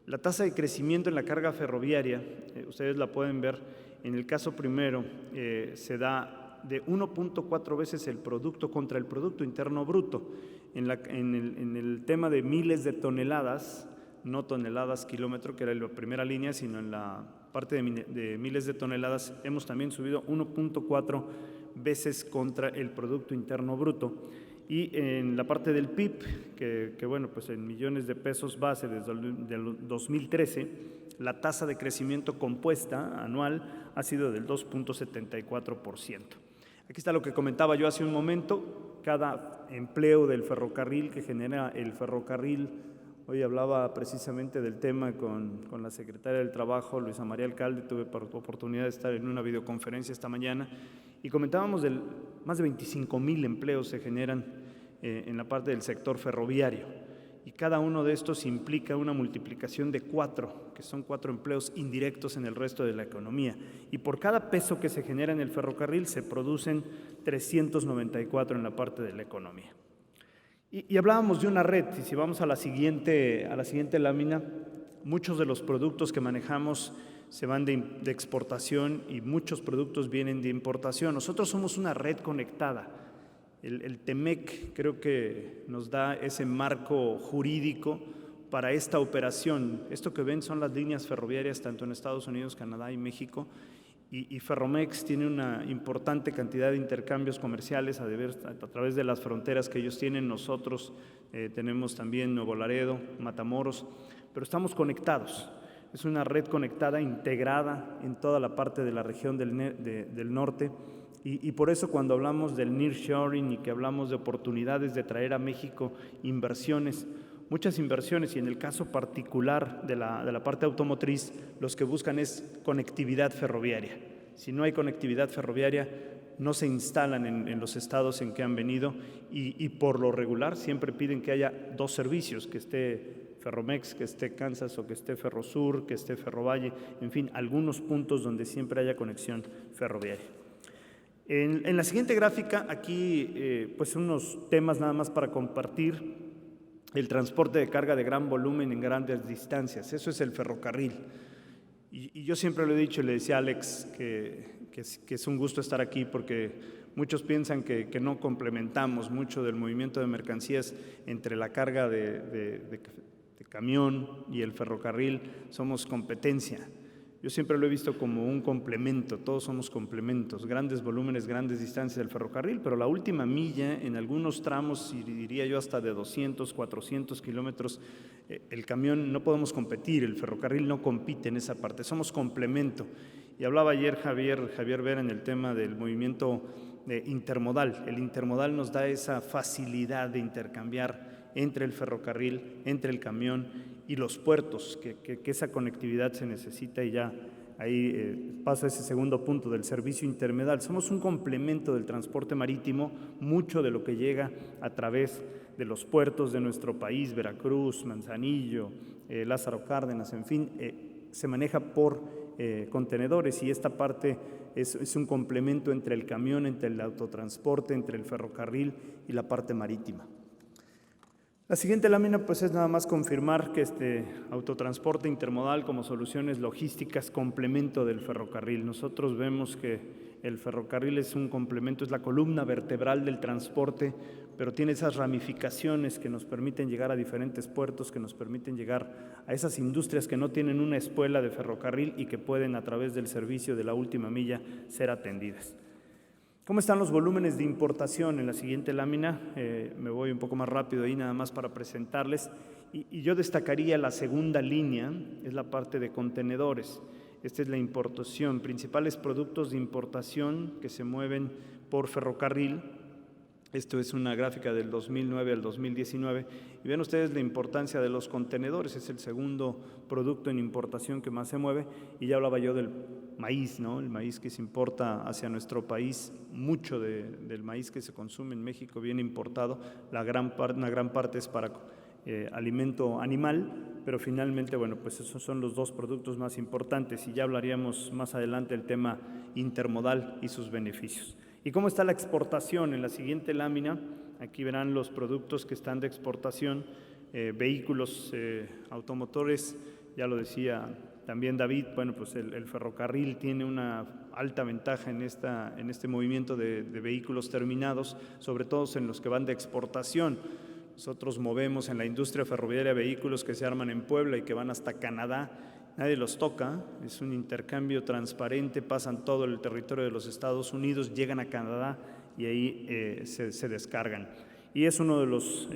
la tasa de crecimiento en la carga ferroviaria, ustedes la pueden ver, en el caso primero se da de 1.4 veces el producto contra el Producto Interno Bruto. En el tema de miles de toneladas, no toneladas kilómetro, que era la primera línea, sino en la parte de miles de toneladas, hemos también subido 1.4 veces contra el Producto Interno Bruto. Y en la parte del PIB, que bueno, pues en millones de pesos base desde el 2013, la tasa de crecimiento compuesta anual ha sido del 2.74%. Aquí está lo que comentaba yo hace un momento, cada empleo del ferrocarril que genera el ferrocarril. Hoy hablaba precisamente del tema con la secretaria del Trabajo, Luisa María Alcalde, tuve oportunidad de estar en una videoconferencia esta mañana y comentábamos del más de 25,000 empleos se generan en la parte del sector ferroviario y cada uno de estos implica una multiplicación de 4, que son 4 empleos indirectos en el resto de la economía. Y por cada peso que se genera en el ferrocarril se producen 394 en la parte de la economía. Y hablábamos de una red, y si vamos a la siguiente lámina, muchos de los productos que manejamos se van de exportación y muchos productos vienen de importación. Nosotros somos una red conectada. El TEMEC creo que nos da ese marco jurídico para esta operación. Esto que ven son las líneas ferroviarias tanto en Estados Unidos, Canadá y México. Y Ferromex tiene una importante cantidad de intercambios comerciales a través de las fronteras que ellos tienen. Nosotros tenemos también Nuevo Laredo, Matamoros, pero estamos conectados. Es una red conectada, integrada en toda la parte de la región del norte. Y por eso cuando hablamos del nearshoring y que hablamos de oportunidades de traer a México inversiones, muchas inversiones, y en el caso particular de la parte automotriz, los que buscan es conectividad ferroviaria. Si no hay conectividad ferroviaria, no se instalan en los estados en que han venido y por lo regular siempre piden que haya 2 servicios, que esté Ferromex, que esté Kansas o que esté Ferrosur, que esté Ferrovalle, en fin, algunos puntos donde siempre haya conexión ferroviaria. En la siguiente gráfica, aquí pues unos temas nada más para compartir. El transporte de carga de gran volumen en grandes distancias, eso es el ferrocarril. Y yo siempre lo he dicho, le decía a Alex que es un gusto estar aquí porque muchos piensan que no complementamos mucho del movimiento de mercancías entre la carga de camión y el ferrocarril, somos competencia. Yo siempre lo he visto como un complemento, todos somos complementos, grandes volúmenes, grandes distancias del ferrocarril, pero la última milla, en algunos tramos, y diría yo hasta de 200, 400 kilómetros, el camión no podemos competir, el ferrocarril no compite en esa parte, somos complemento. Y hablaba ayer Javier Vera en el tema del movimiento intermodal. El intermodal nos da esa facilidad de intercambiar entre el ferrocarril, entre el camión y los puertos, que esa conectividad se necesita y ya ahí pasa ese segundo punto del servicio intermodal. Somos un complemento del transporte marítimo, mucho de lo que llega a través de los puertos de nuestro país, Veracruz, Manzanillo, Lázaro Cárdenas, en fin, se maneja por contenedores y esta parte es un complemento entre el camión, entre el autotransporte, entre el ferrocarril y la parte marítima. La siguiente lámina pues es nada más confirmar que este autotransporte intermodal como soluciones logísticas complemento del ferrocarril. Nosotros vemos que el ferrocarril es un complemento, es la columna vertebral del transporte, pero tiene esas ramificaciones que nos permiten llegar a diferentes puertos, que nos permiten llegar a esas industrias que no tienen una espuela de ferrocarril y que pueden a través del servicio de la última milla ser atendidas. ¿Cómo están los volúmenes de importación? En la siguiente lámina, me voy un poco más rápido ahí nada más para presentarles, y yo destacaría la segunda línea, es la parte de contenedores. Esta es la importación, principales productos de importación que se mueven por ferrocarril. Esto es una gráfica del 2009 al 2019 y ven ustedes la importancia de los contenedores, es el segundo producto en importación que más se mueve y ya hablaba yo del maíz, ¿no? El maíz que se importa hacia nuestro país, mucho del maíz que se consume en México viene importado, una gran parte es para alimento animal, pero finalmente, bueno, pues esos son los 2 productos más importantes y ya hablaríamos más adelante del tema intermodal y sus beneficios. ¿Y cómo está la exportación? En la siguiente lámina, aquí verán los productos que están de exportación, vehículos automotores, ya lo decía también David, bueno, pues el ferrocarril tiene una alta ventaja en este movimiento de vehículos terminados, sobre todo en los que van de exportación. Nosotros movemos en la industria ferroviaria vehículos que se arman en Puebla y que van hasta Canadá. Nadie los toca, es un intercambio transparente, pasan todo el territorio de los Estados Unidos, llegan a Canadá y ahí se descargan. Y es uno de los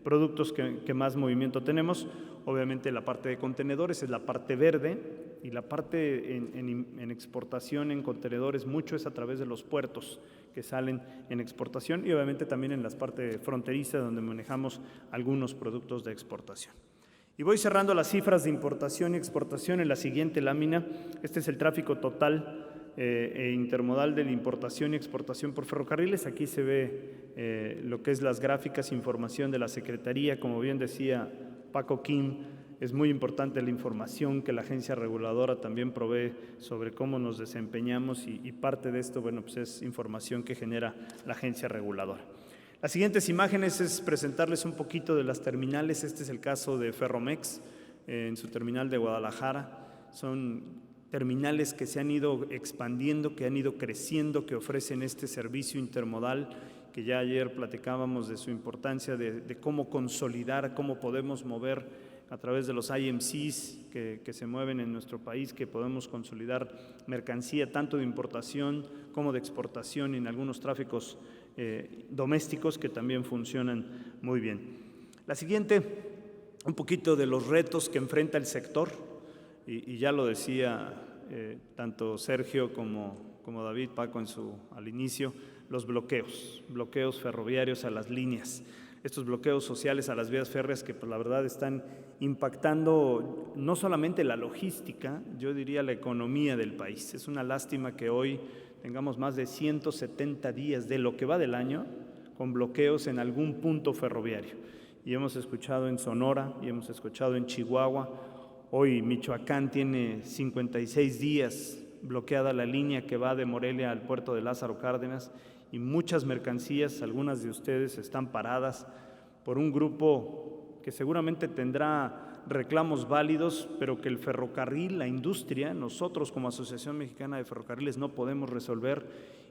productos que más movimiento tenemos. Obviamente la parte de contenedores es la parte verde y la parte en exportación en contenedores mucho es a través de los puertos que salen en exportación y obviamente también en las partes fronterizas donde manejamos algunos productos de exportación. Y voy cerrando las cifras de importación y exportación en la siguiente lámina. Este es el tráfico total intermodal de la importación y exportación por ferrocarriles. Aquí se ve lo que es las gráficas, información de la Secretaría. Como bien decía Paco Kim, es muy importante la información que la agencia reguladora también provee sobre cómo nos desempeñamos y parte de esto, bueno, pues es información que genera la agencia reguladora. Las siguientes imágenes es presentarles un poquito de las terminales. Este es el caso de Ferromex en su terminal de Guadalajara. Son terminales que se han ido expandiendo, que han ido creciendo, que ofrecen este servicio intermodal, que ya ayer platicábamos de su importancia, de cómo consolidar, cómo podemos mover a través de los IMCs que se mueven en nuestro país, que podemos consolidar mercancía tanto de importación como de exportación en algunos tráficos domésticos que también funcionan muy bien. La siguiente, un poquito de los retos que enfrenta el sector, y ya lo decía tanto Sergio como David, Paco al inicio, los bloqueos ferroviarios a las líneas, estos bloqueos sociales a las vías férreas que pues, la verdad están impactando no solamente la logística, yo diría la economía del país. Es una lástima que hoy tengamos más de 170 días de lo que va del año con bloqueos en algún punto ferroviario. Y hemos escuchado en Sonora y hemos escuchado en Chihuahua. Hoy Michoacán tiene 56 días bloqueada la línea que va de Morelia al puerto de Lázaro Cárdenas y muchas mercancías, algunas de ustedes están paradas por un grupo que seguramente tendrá reclamos válidos, pero que el ferrocarril, la industria, nosotros como Asociación Mexicana de Ferrocarriles no podemos resolver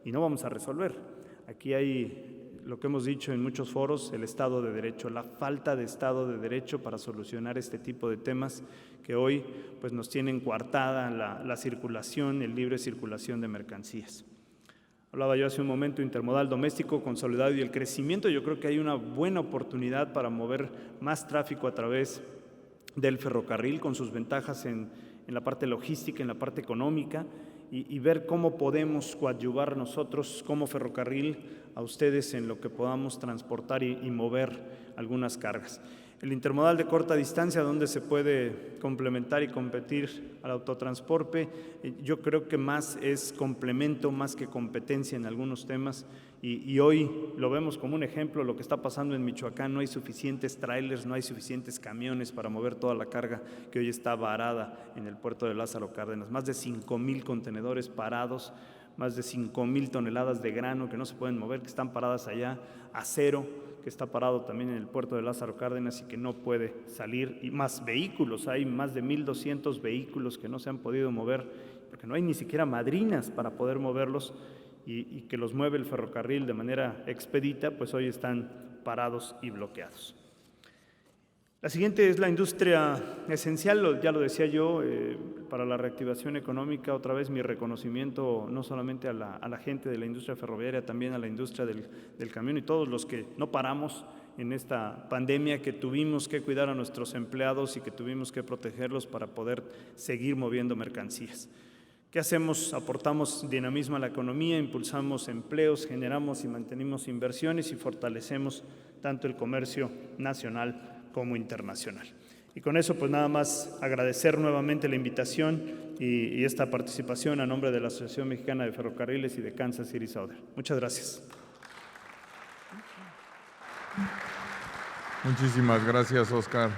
y no vamos a resolver. Aquí hay lo que hemos dicho en muchos foros, el Estado de Derecho, la falta de Estado de Derecho para solucionar este tipo de temas que hoy pues, nos tienen coartada la circulación, el libre circulación de mercancías. Hablaba yo hace un momento, intermodal doméstico consolidado y el crecimiento. Yo creo que hay una buena oportunidad para mover más tráfico a través del ferrocarril con sus ventajas en la parte logística, en la parte económica y ver cómo podemos coadyuvar nosotros como ferrocarril a ustedes en lo que podamos transportar y mover algunas cargas. El intermodal de corta distancia, donde se puede complementar y competir al autotransporte, yo creo que más es complemento, más que competencia en algunos temas. Y hoy lo vemos como un ejemplo, lo que está pasando en Michoacán, no hay suficientes trailers, no hay suficientes camiones para mover toda la carga que hoy está varada en el puerto de Lázaro Cárdenas. Más de 5,000 contenedores parados, más de 5,000 toneladas de grano que no se pueden mover, que están paradas allá, acero que está parado también en el puerto de Lázaro Cárdenas y que no puede salir, y más vehículos, hay más de 1,200 vehículos que no se han podido mover porque no hay ni siquiera madrinas para poder moverlos y que los mueve el ferrocarril de manera expedita, pues hoy están parados y bloqueados. La siguiente es la industria esencial, ya lo decía yo, para la reactivación económica. Otra vez mi reconocimiento no solamente a la gente de la industria ferroviaria, también a la industria del camión y todos los que no paramos en esta pandemia, que tuvimos que cuidar a nuestros empleados y que tuvimos que protegerlos para poder seguir moviendo mercancías. ¿Qué hacemos? Aportamos dinamismo a la economía, impulsamos empleos, generamos y mantenemos inversiones y fortalecemos tanto el comercio nacional como internacional. Y con eso, pues nada más agradecer nuevamente la invitación y esta participación a nombre de la Asociación Mexicana de Ferrocarriles y de Kansas City Southern. Muchas gracias. Muchísimas gracias, Oscar.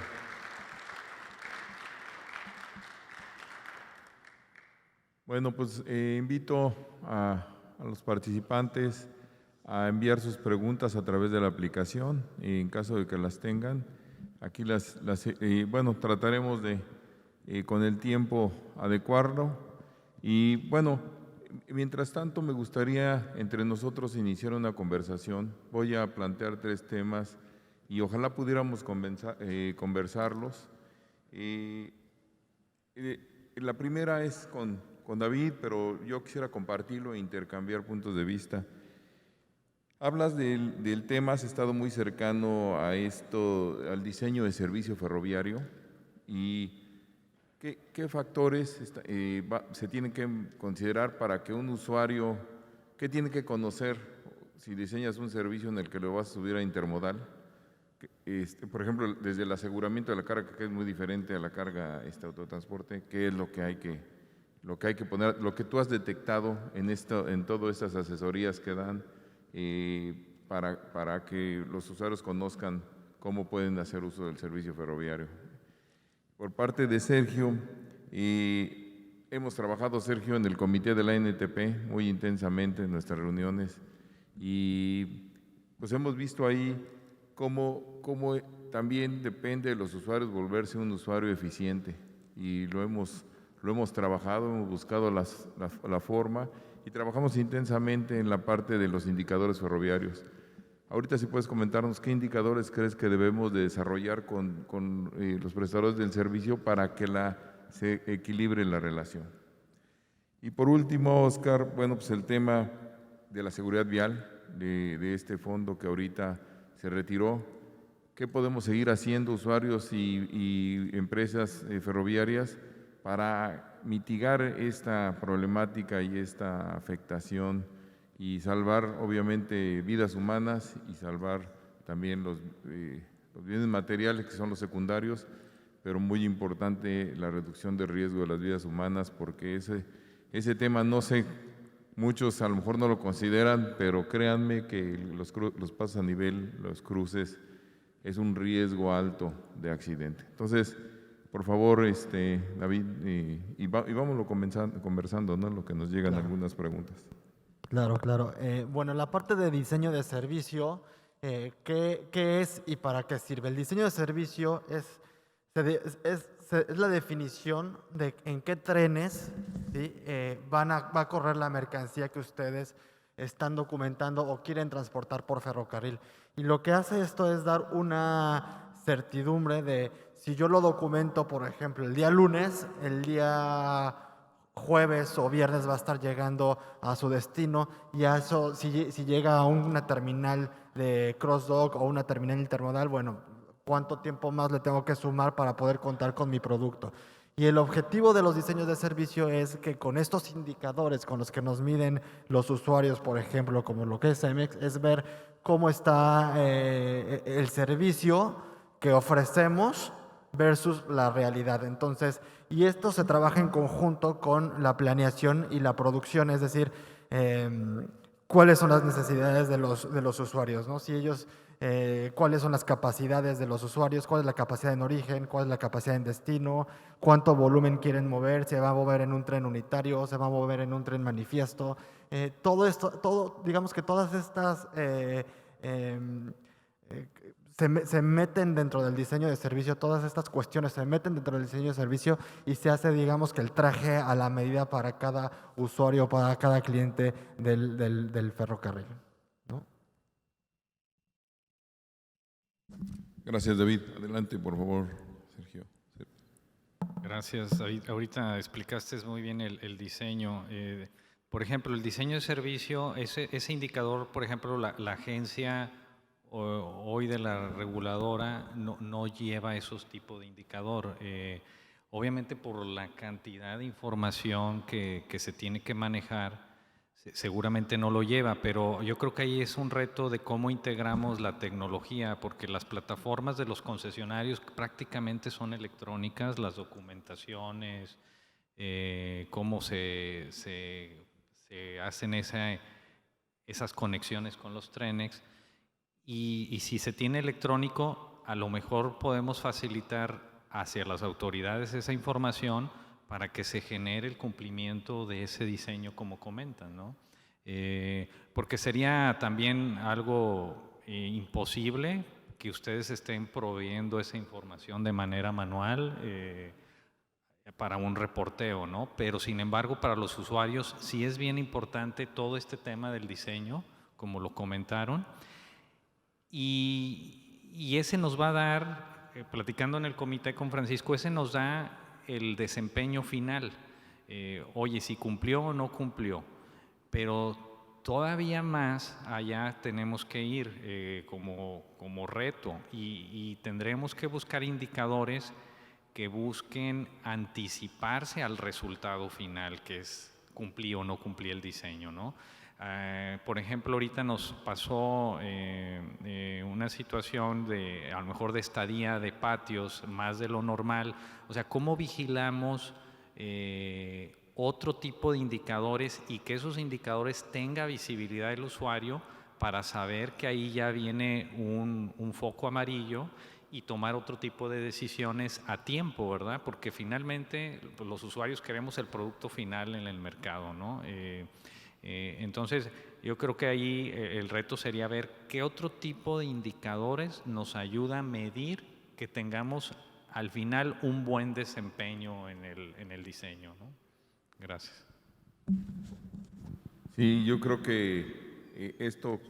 Bueno, pues invito a los participantes a enviar sus preguntas a través de la aplicación y en caso de que las tengan, aquí bueno, trataremos de con el tiempo adecuarlo y bueno, mientras tanto me gustaría entre nosotros iniciar una conversación. Voy a plantear 3 temas y ojalá pudiéramos conversarlos. La primera es con David, pero yo quisiera compartirlo e intercambiar puntos de vista. Hablas del tema, has estado muy cercano a esto, al diseño de servicio ferroviario, y ¿qué factores se tienen que considerar para que un usuario, qué tiene que conocer si diseñas un servicio en el que lo vas a subir a intermodal? Por ejemplo, desde el aseguramiento de la carga, que es muy diferente a la carga autotransporte, ¿qué es lo que hay que poner, lo que tú has detectado en todas estas asesorías que dan para que los usuarios conozcan cómo pueden hacer uso del servicio ferroviario? Por parte de Sergio, hemos trabajado, Sergio, en el comité de la ANTP muy intensamente en nuestras reuniones, y pues hemos visto ahí cómo también depende de los usuarios volverse un usuario eficiente, y lo hemos trabajado, hemos buscado la forma, y trabajamos intensamente en la parte de los indicadores ferroviarios. Ahorita si puedes comentarnos qué indicadores crees que debemos de desarrollar con los prestadores del servicio para que se equilibre la relación. Y por último, Oscar, bueno, pues el tema de la seguridad vial, de este fondo que ahorita se retiró. ¿Qué podemos seguir haciendo usuarios y empresas ferroviarias para mitigar esta problemática y esta afectación y salvar obviamente vidas humanas y salvar también los bienes materiales, que son los secundarios, pero muy importante la reducción de riesgo de las vidas humanas, porque ese tema, no sé, muchos a lo mejor no lo consideran, pero créanme que los pasos a nivel, los cruces, es un riesgo alto de accidente. Entonces, por favor, David, y vámonos conversando, ¿no? Lo que nos llegan algunas preguntas. Claro, claro. Bueno, la parte de diseño de servicio, ¿qué es y para qué sirve? El diseño de servicio es la definición de en qué trenes, ¿sí? va a correr la mercancía que ustedes están documentando o quieren transportar por ferrocarril. Y lo que hace esto es dar una certidumbre de si yo lo documento, por ejemplo, el día lunes, el día jueves o viernes va a estar llegando a su destino, y a eso, si llega a una terminal de cross-dock o una terminal intermodal, bueno, ¿cuánto tiempo más le tengo que sumar para poder contar con mi producto? Y el objetivo de los diseños de servicio es que con estos indicadores con los que nos miden los usuarios, por ejemplo, como lo que es CEMEX, es ver cómo está el servicio que ofrecemos versus la realidad. Entonces, y esto se trabaja en conjunto con la planeación y la producción, es decir, cuáles son las necesidades de los usuarios, ¿no? Si ellos, cuáles son las capacidades de los usuarios, cuál es la capacidad en origen, cuál es la capacidad en destino, cuánto volumen quieren mover, se va a mover en un tren unitario, se va a mover en un tren manifiesto. Todo esto, digamos que todas estas se meten dentro del diseño de servicio, todas estas cuestiones se meten dentro del diseño de servicio, y se hace, digamos, que el traje a la medida para cada usuario, para cada cliente del ferrocarril, ¿no? Gracias, David. Adelante, por favor, Sergio. Gracias, David. Ahorita explicaste muy bien el diseño. Por ejemplo, el diseño de servicio, ese indicador, por ejemplo, la agencia hoy de la reguladora no lleva esos tipos de indicador. Obviamente por la cantidad de información que se tiene que manejar, seguramente no lo lleva, pero yo creo que ahí es un reto de cómo integramos la tecnología, porque las plataformas de los concesionarios prácticamente son electrónicas, las documentaciones, cómo se hacen esas conexiones con los trenes. Y si se tiene electrónico, a lo mejor podemos facilitar hacia las autoridades esa información para que se genere el cumplimiento de ese diseño, como comentan, ¿no? Porque sería también algo imposible que ustedes estén proveyendo esa información de manera manual para un reporteo, ¿no? Pero sin embargo, para los usuarios sí es bien importante todo este tema del diseño, como lo comentaron. Y y ese nos va a dar, platicando en el comité con Francisco, ese nos da el desempeño final. Oye, si cumplió o no cumplió, pero todavía más allá tenemos que ir como reto y tendremos que buscar indicadores que busquen anticiparse al resultado final, que es cumplir o no cumplir el diseño, ¿no? Por ejemplo, ahorita nos pasó una situación de, a lo mejor, de estadía de patios más de lo normal. O sea, ¿cómo vigilamos otro tipo de indicadores y que esos indicadores tenga visibilidad del usuario para saber que ahí ya viene un foco amarillo y tomar otro tipo de decisiones a tiempo, ¿verdad? Porque finalmente pues, los usuarios queremos el producto final en el mercado, ¿no? Entonces, yo creo que ahí el reto sería ver qué otro tipo de indicadores nos ayuda a medir que tengamos al final un buen desempeño en el diseño, ¿no? Gracias. Sí, yo creo que esto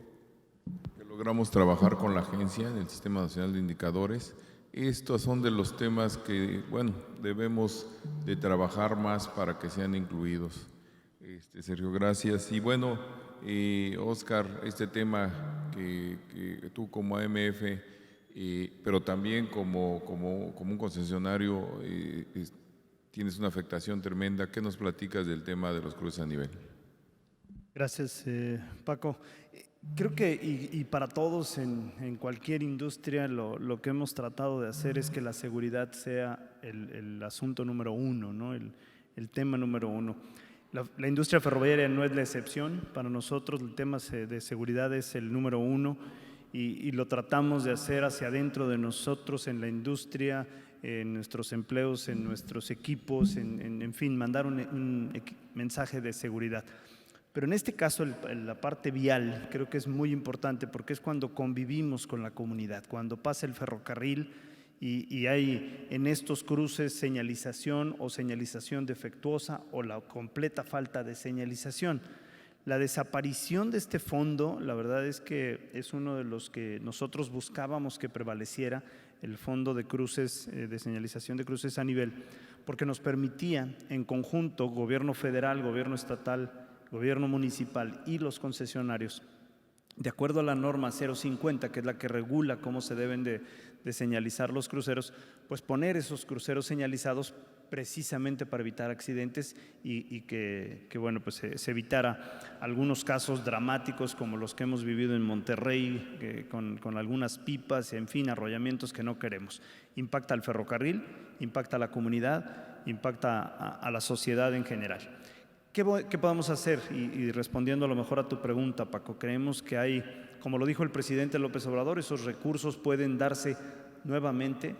que logramos trabajar con la agencia en el Sistema Nacional de Indicadores, estos son de los temas que, bueno, debemos de trabajar más para que sean incluidos. Sergio, gracias. Y bueno, Oscar, este tema que tú como AMF, pero también como un concesionario, tienes una afectación tremenda. ¿Qué nos platicas del tema de los cruces a nivel? Gracias, Paco. Creo que, y para todos en cualquier industria, lo que hemos tratado de hacer es que la seguridad sea el asunto número uno, ¿no? El tema número uno. La industria ferroviaria no es la excepción. Para nosotros el tema de seguridad es el número uno y lo tratamos de hacer hacia adentro de nosotros, en la industria, en nuestros empleos, en nuestros equipos, en fin, mandar un mensaje de seguridad. Pero en este caso, la parte vial creo que es muy importante porque es cuando convivimos con la comunidad, cuando pasa el ferrocarril y hay en estos cruces señalización o señalización defectuosa o la completa falta de señalización. La desaparición de este fondo, la verdad es que es uno de los que nosotros buscábamos que prevaleciera, el fondo de cruces, de señalización de cruces a nivel, porque nos permitía en conjunto, gobierno federal, gobierno estatal, gobierno municipal y los concesionarios, de acuerdo a la norma 050, que es la que regula cómo se deben de señalizar los cruceros, pues poner esos cruceros señalizados precisamente para evitar accidentes y que bueno, pues se evitara algunos casos dramáticos como los que hemos vivido en Monterrey, con algunas pipas, en fin, arrollamientos que no queremos. Impacta al ferrocarril, impacta a la comunidad, impacta a la sociedad en general. ¿Qué podemos hacer? Y respondiendo a lo mejor a tu pregunta, Paco, creemos que hay, como lo dijo el presidente López Obrador, esos recursos pueden darse nuevamente.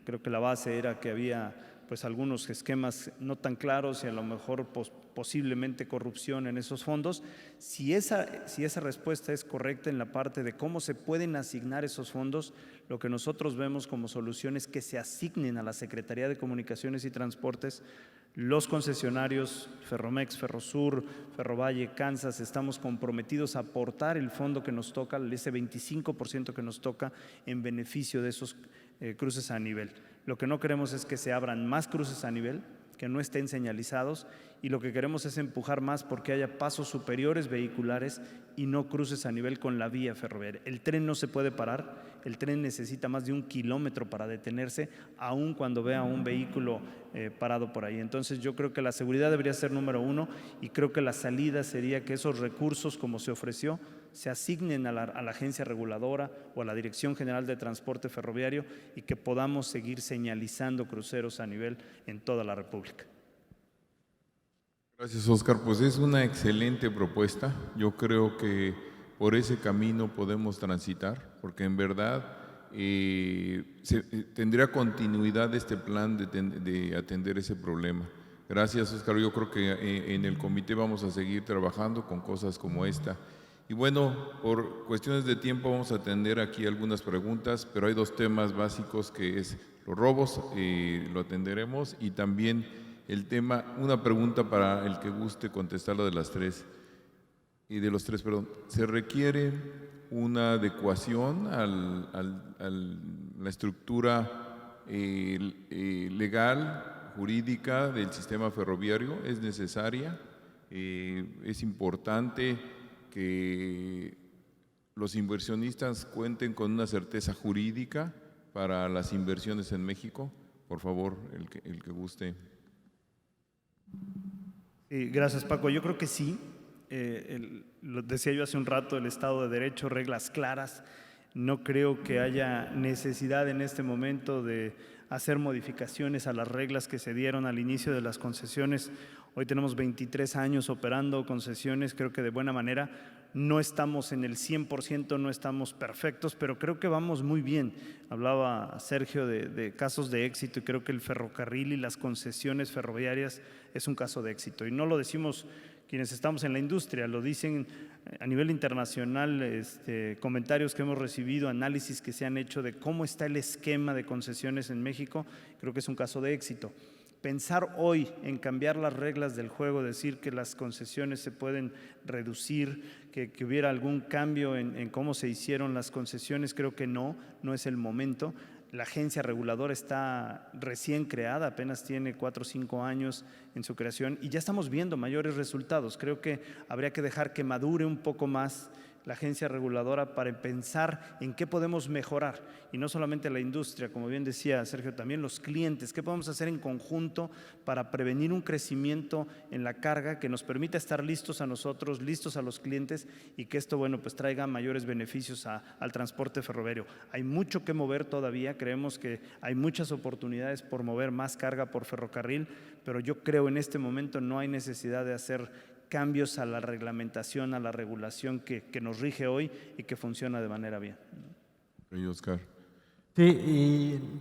Creo que la base era que había pues algunos esquemas no tan claros y a lo mejor posiblemente corrupción en esos fondos. Si esa respuesta es correcta en la parte de cómo se pueden asignar esos fondos, lo que nosotros vemos como solución es que se asignen a la Secretaría de Comunicaciones y Transportes. Los concesionarios, Ferromex, Ferrosur, Ferrovalle, Kansas, estamos comprometidos a aportar el fondo que nos toca, ese 25% que nos toca en beneficio de esos cruces a nivel. Lo que no queremos es que se abran más cruces a nivel, que no estén señalizados, y lo que queremos es empujar más porque haya pasos superiores vehiculares y no cruces a nivel con la vía ferroviaria. El tren no se puede parar, el tren necesita más de 1 kilómetro para detenerse, aun cuando vea un vehículo parado por ahí. Entonces yo creo que la seguridad debería ser número uno y creo que la salida sería que esos recursos, como se ofreció, se asignen a la agencia reguladora o a la Dirección General de Transporte Ferroviario y que podamos seguir señalizando cruceros a nivel en toda la República. Gracias, Oscar. Pues es una excelente propuesta. Yo creo que por ese camino podemos transitar, porque en verdad tendría continuidad este plan de atender ese problema. Gracias, Oscar. Yo creo que en el comité vamos a seguir trabajando con cosas como esta. Y bueno, por cuestiones de tiempo vamos a atender aquí algunas preguntas, pero hay 2 temas básicos que es los robos, lo atenderemos, y también el tema, una pregunta para el que guste contestar la de las 3, y de los 3, perdón. ¿Se requiere una adecuación a la estructura legal, jurídica del sistema ferroviario. Es necesaria, es importante que los inversionistas cuenten con una certeza jurídica para las inversiones en México. Por favor, el que guste. Sí, gracias, Paco. Yo creo que sí. Lo decía yo hace un rato, el Estado de Derecho, reglas claras. No creo que haya necesidad en este momento de hacer modificaciones a las reglas que se dieron al inicio de las concesiones. Hoy tenemos 23 años operando concesiones, creo que de buena manera. No estamos en el 100%, no estamos perfectos, pero creo que vamos muy bien. Hablaba Sergio de casos de éxito y creo que el ferrocarril y las concesiones ferroviarias es un caso de éxito. Y no lo decimos quienes estamos en la industria, lo dicen a nivel internacional, comentarios que hemos recibido, análisis que se han hecho de cómo está el esquema de concesiones en México. Creo que es un caso de éxito. Pensar hoy en cambiar las reglas del juego, decir que las concesiones se pueden reducir, que hubiera algún cambio en cómo se hicieron las concesiones, creo que no es el momento. La agencia reguladora está recién creada, apenas tiene 4 o 5 años en su creación y ya estamos viendo mayores resultados. Creo que habría que dejar que madure un poco más la agencia reguladora para pensar en qué podemos mejorar, y no solamente la industria, como bien decía Sergio, también los clientes, qué podemos hacer en conjunto para prevenir un crecimiento en la carga que nos permita estar listos a nosotros, listos a los clientes, y que esto, bueno, pues traiga mayores beneficios al transporte ferroviario. Hay mucho que mover todavía, creemos que hay muchas oportunidades por mover más carga por ferrocarril, pero yo creo en este momento no hay necesidad de hacer cambios a la reglamentación, a la regulación que nos rige hoy y que funciona de manera bien. Sí, Oscar. Sí, y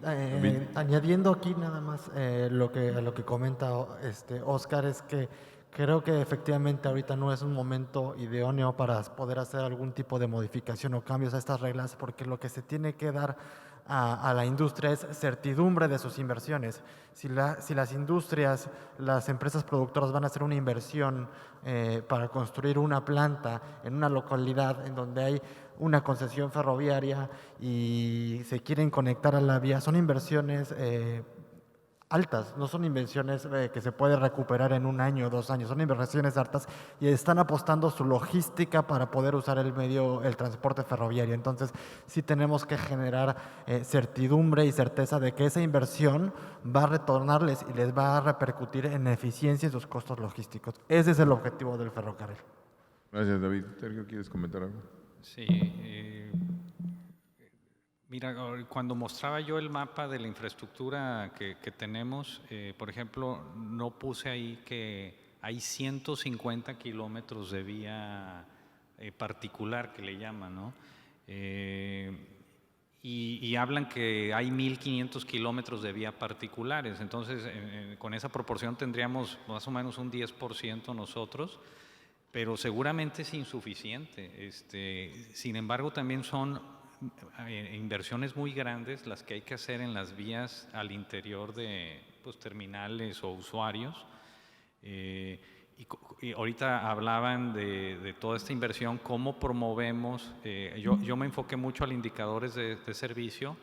añadiendo aquí nada más lo que comenta Oscar, es que creo que efectivamente ahorita no es un momento idóneo para poder hacer algún tipo de modificación o cambios a estas reglas, porque lo que se tiene que dar a la industria es certidumbre de sus inversiones. Si las industrias, las empresas productoras van a hacer una inversión para construir una planta en una localidad en donde hay una concesión ferroviaria y se quieren conectar a la vía, son inversiones altas, no son inversiones que se puede recuperar en 1 año o 2 años, son inversiones altas y están apostando su logística para poder usar el transporte ferroviario. Entonces sí tenemos que generar certidumbre y certeza de que esa inversión va a retornarles y les va a repercutir en eficiencia en sus costos logísticos. Ese es el objetivo del ferrocarril. Gracias, David. Sergio, ¿quieres comentar algo? Sí, mira, cuando mostraba yo el mapa de la infraestructura que tenemos, por ejemplo, no puse ahí que hay 150 kilómetros de vía particular, que le llaman, ¿no? Y hablan que hay 1.500 kilómetros de vía particulares, entonces con esa proporción tendríamos más o menos un 10% nosotros, pero seguramente es insuficiente. Sin embargo, también son inversiones muy grandes las que hay que hacer en las vías al interior de terminales o usuarios. Y ahorita hablaban de toda esta inversión, cómo promovemos. Yo me enfoqué mucho a indicadores de servicio,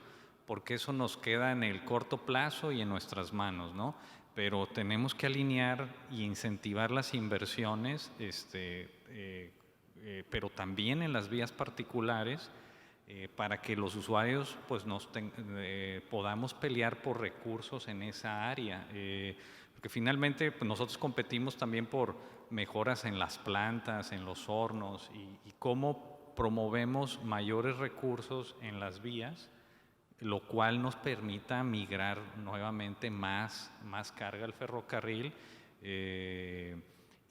porque eso nos queda en el corto plazo y en nuestras manos, ¿no? Pero tenemos que alinear y incentivar las inversiones, pero también en las vías particulares, para que los usuarios pues podamos pelear por recursos en esa área, porque finalmente pues, nosotros competimos también por mejoras en las plantas, en los hornos, y cómo promovemos mayores recursos en las vías, lo cual nos permita migrar nuevamente más carga al ferrocarril,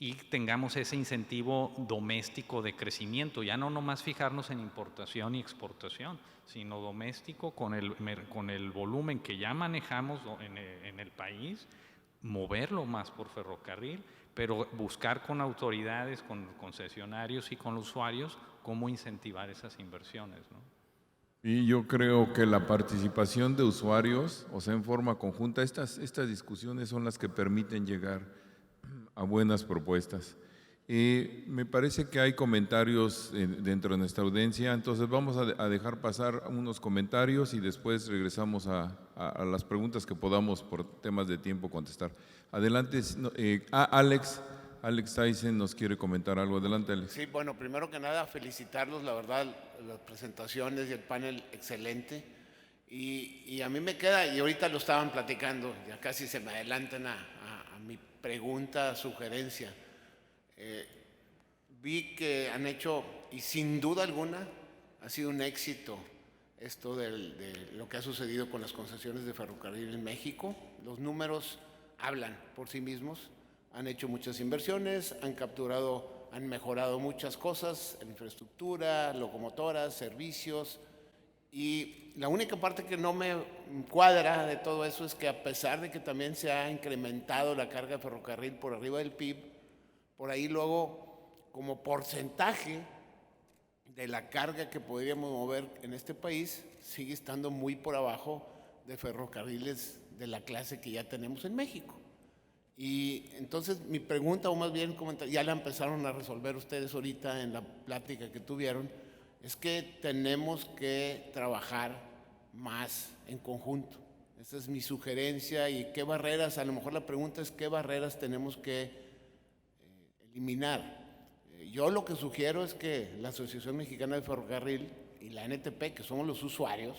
y tengamos ese incentivo doméstico de crecimiento, ya no nomás fijarnos en importación y exportación, sino doméstico con el volumen que ya manejamos en el país, moverlo más por ferrocarril, pero buscar con autoridades, con concesionarios y con usuarios cómo incentivar esas inversiones, ¿no? Y yo creo que la participación de usuarios, o sea, en forma conjunta, estas discusiones son las que permiten llegar a buenas propuestas. Me parece que hay comentarios dentro de nuestra audiencia, entonces vamos a dejar pasar unos comentarios y después regresamos a las preguntas que podamos por temas de tiempo contestar. Adelante, Alex Tyson nos quiere comentar algo. Adelante, Alex. Sí, bueno, primero que nada felicitarlos, la verdad, las presentaciones y el panel excelente. Y a mí me queda, y ahorita lo estaban platicando, ya casi se me adelantan a mi pregunta, sugerencia. Vi que han hecho, y sin duda alguna, ha sido un éxito esto de lo que ha sucedido con las concesiones de ferrocarril en México. Los números hablan por sí mismos. Han hecho muchas inversiones, han mejorado muchas cosas, infraestructura, locomotoras, servicios. Y la única parte que no me cuadra de todo eso es que a pesar de que también se ha incrementado la carga de ferrocarril por arriba del PIB, por ahí luego, como porcentaje de la carga que podríamos mover en este país, sigue estando muy por abajo de ferrocarriles de la clase que ya tenemos en México. Y entonces mi pregunta, o más bien ya la empezaron a resolver ustedes ahorita en la plática que tuvieron, es que tenemos que trabajar más en conjunto. Esa es mi sugerencia. Y qué barreras, a lo mejor la pregunta es qué barreras tenemos que eliminar. Yo lo que sugiero es que la Asociación Mexicana de Ferrocarril y la ANTP, que somos los usuarios,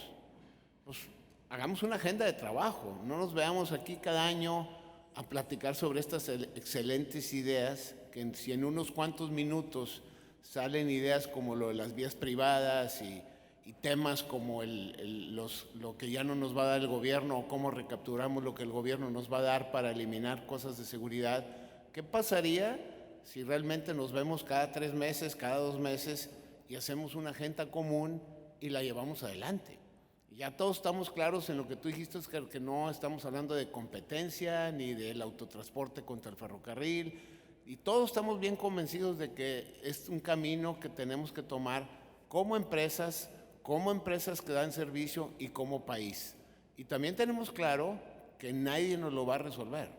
pues hagamos una agenda de trabajo. No nos veamos aquí cada año a platicar sobre estas excelentes ideas, que si en unos cuantos minutos salen ideas como lo de las vías privadas y temas como lo que ya no nos va a dar el gobierno, o cómo recapturamos lo que el gobierno nos va a dar para eliminar cosas de seguridad. ¿Qué pasaría si realmente nos vemos cada 3 meses, cada 2 meses y hacemos una agenda común y la llevamos adelante? Ya todos estamos claros en lo que tú dijiste, Oscar, que no estamos hablando de competencia ni del autotransporte contra el ferrocarril, y todos estamos bien convencidos de que es un camino que tenemos que tomar como empresas que dan servicio y como país. Y también tenemos claro que nadie nos lo va a resolver,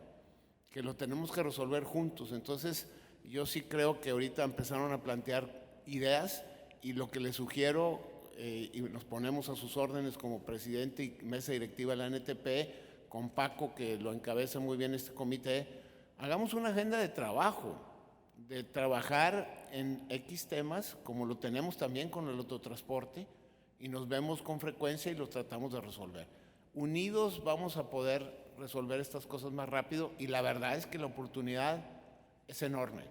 que lo tenemos que resolver juntos. Entonces, yo sí creo que ahorita empezaron a plantear ideas, y lo que les sugiero, y nos ponemos a sus órdenes como presidente y mesa directiva de la ANTP, con Paco, que lo encabeza muy bien este comité, hagamos una agenda de trabajo, de trabajar en X temas, como lo tenemos también con el autotransporte, y nos vemos con frecuencia y los tratamos de resolver. Unidos vamos a poder resolver estas cosas más rápido, y la verdad es que la oportunidad es enorme.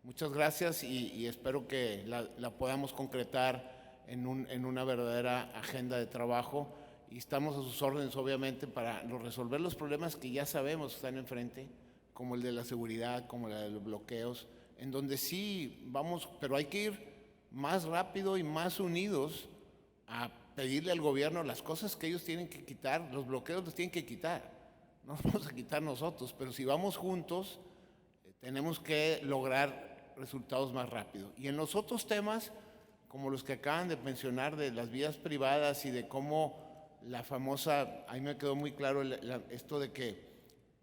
Muchas gracias, y espero que la podamos concretar en una verdadera agenda de trabajo, y estamos a sus órdenes obviamente para resolver los problemas que ya sabemos que están enfrente, como el de la seguridad, como el de los bloqueos, en donde sí vamos, pero hay que ir más rápido y más unidos a pedirle al gobierno las cosas que ellos tienen que quitar. Los bloqueos los tienen que quitar, no los vamos a quitar nosotros, pero si vamos juntos tenemos que lograr resultados más rápido. Y en los otros temas, como los que acaban de mencionar de las vías privadas y de cómo la famosa, a mí me quedó muy claro esto de que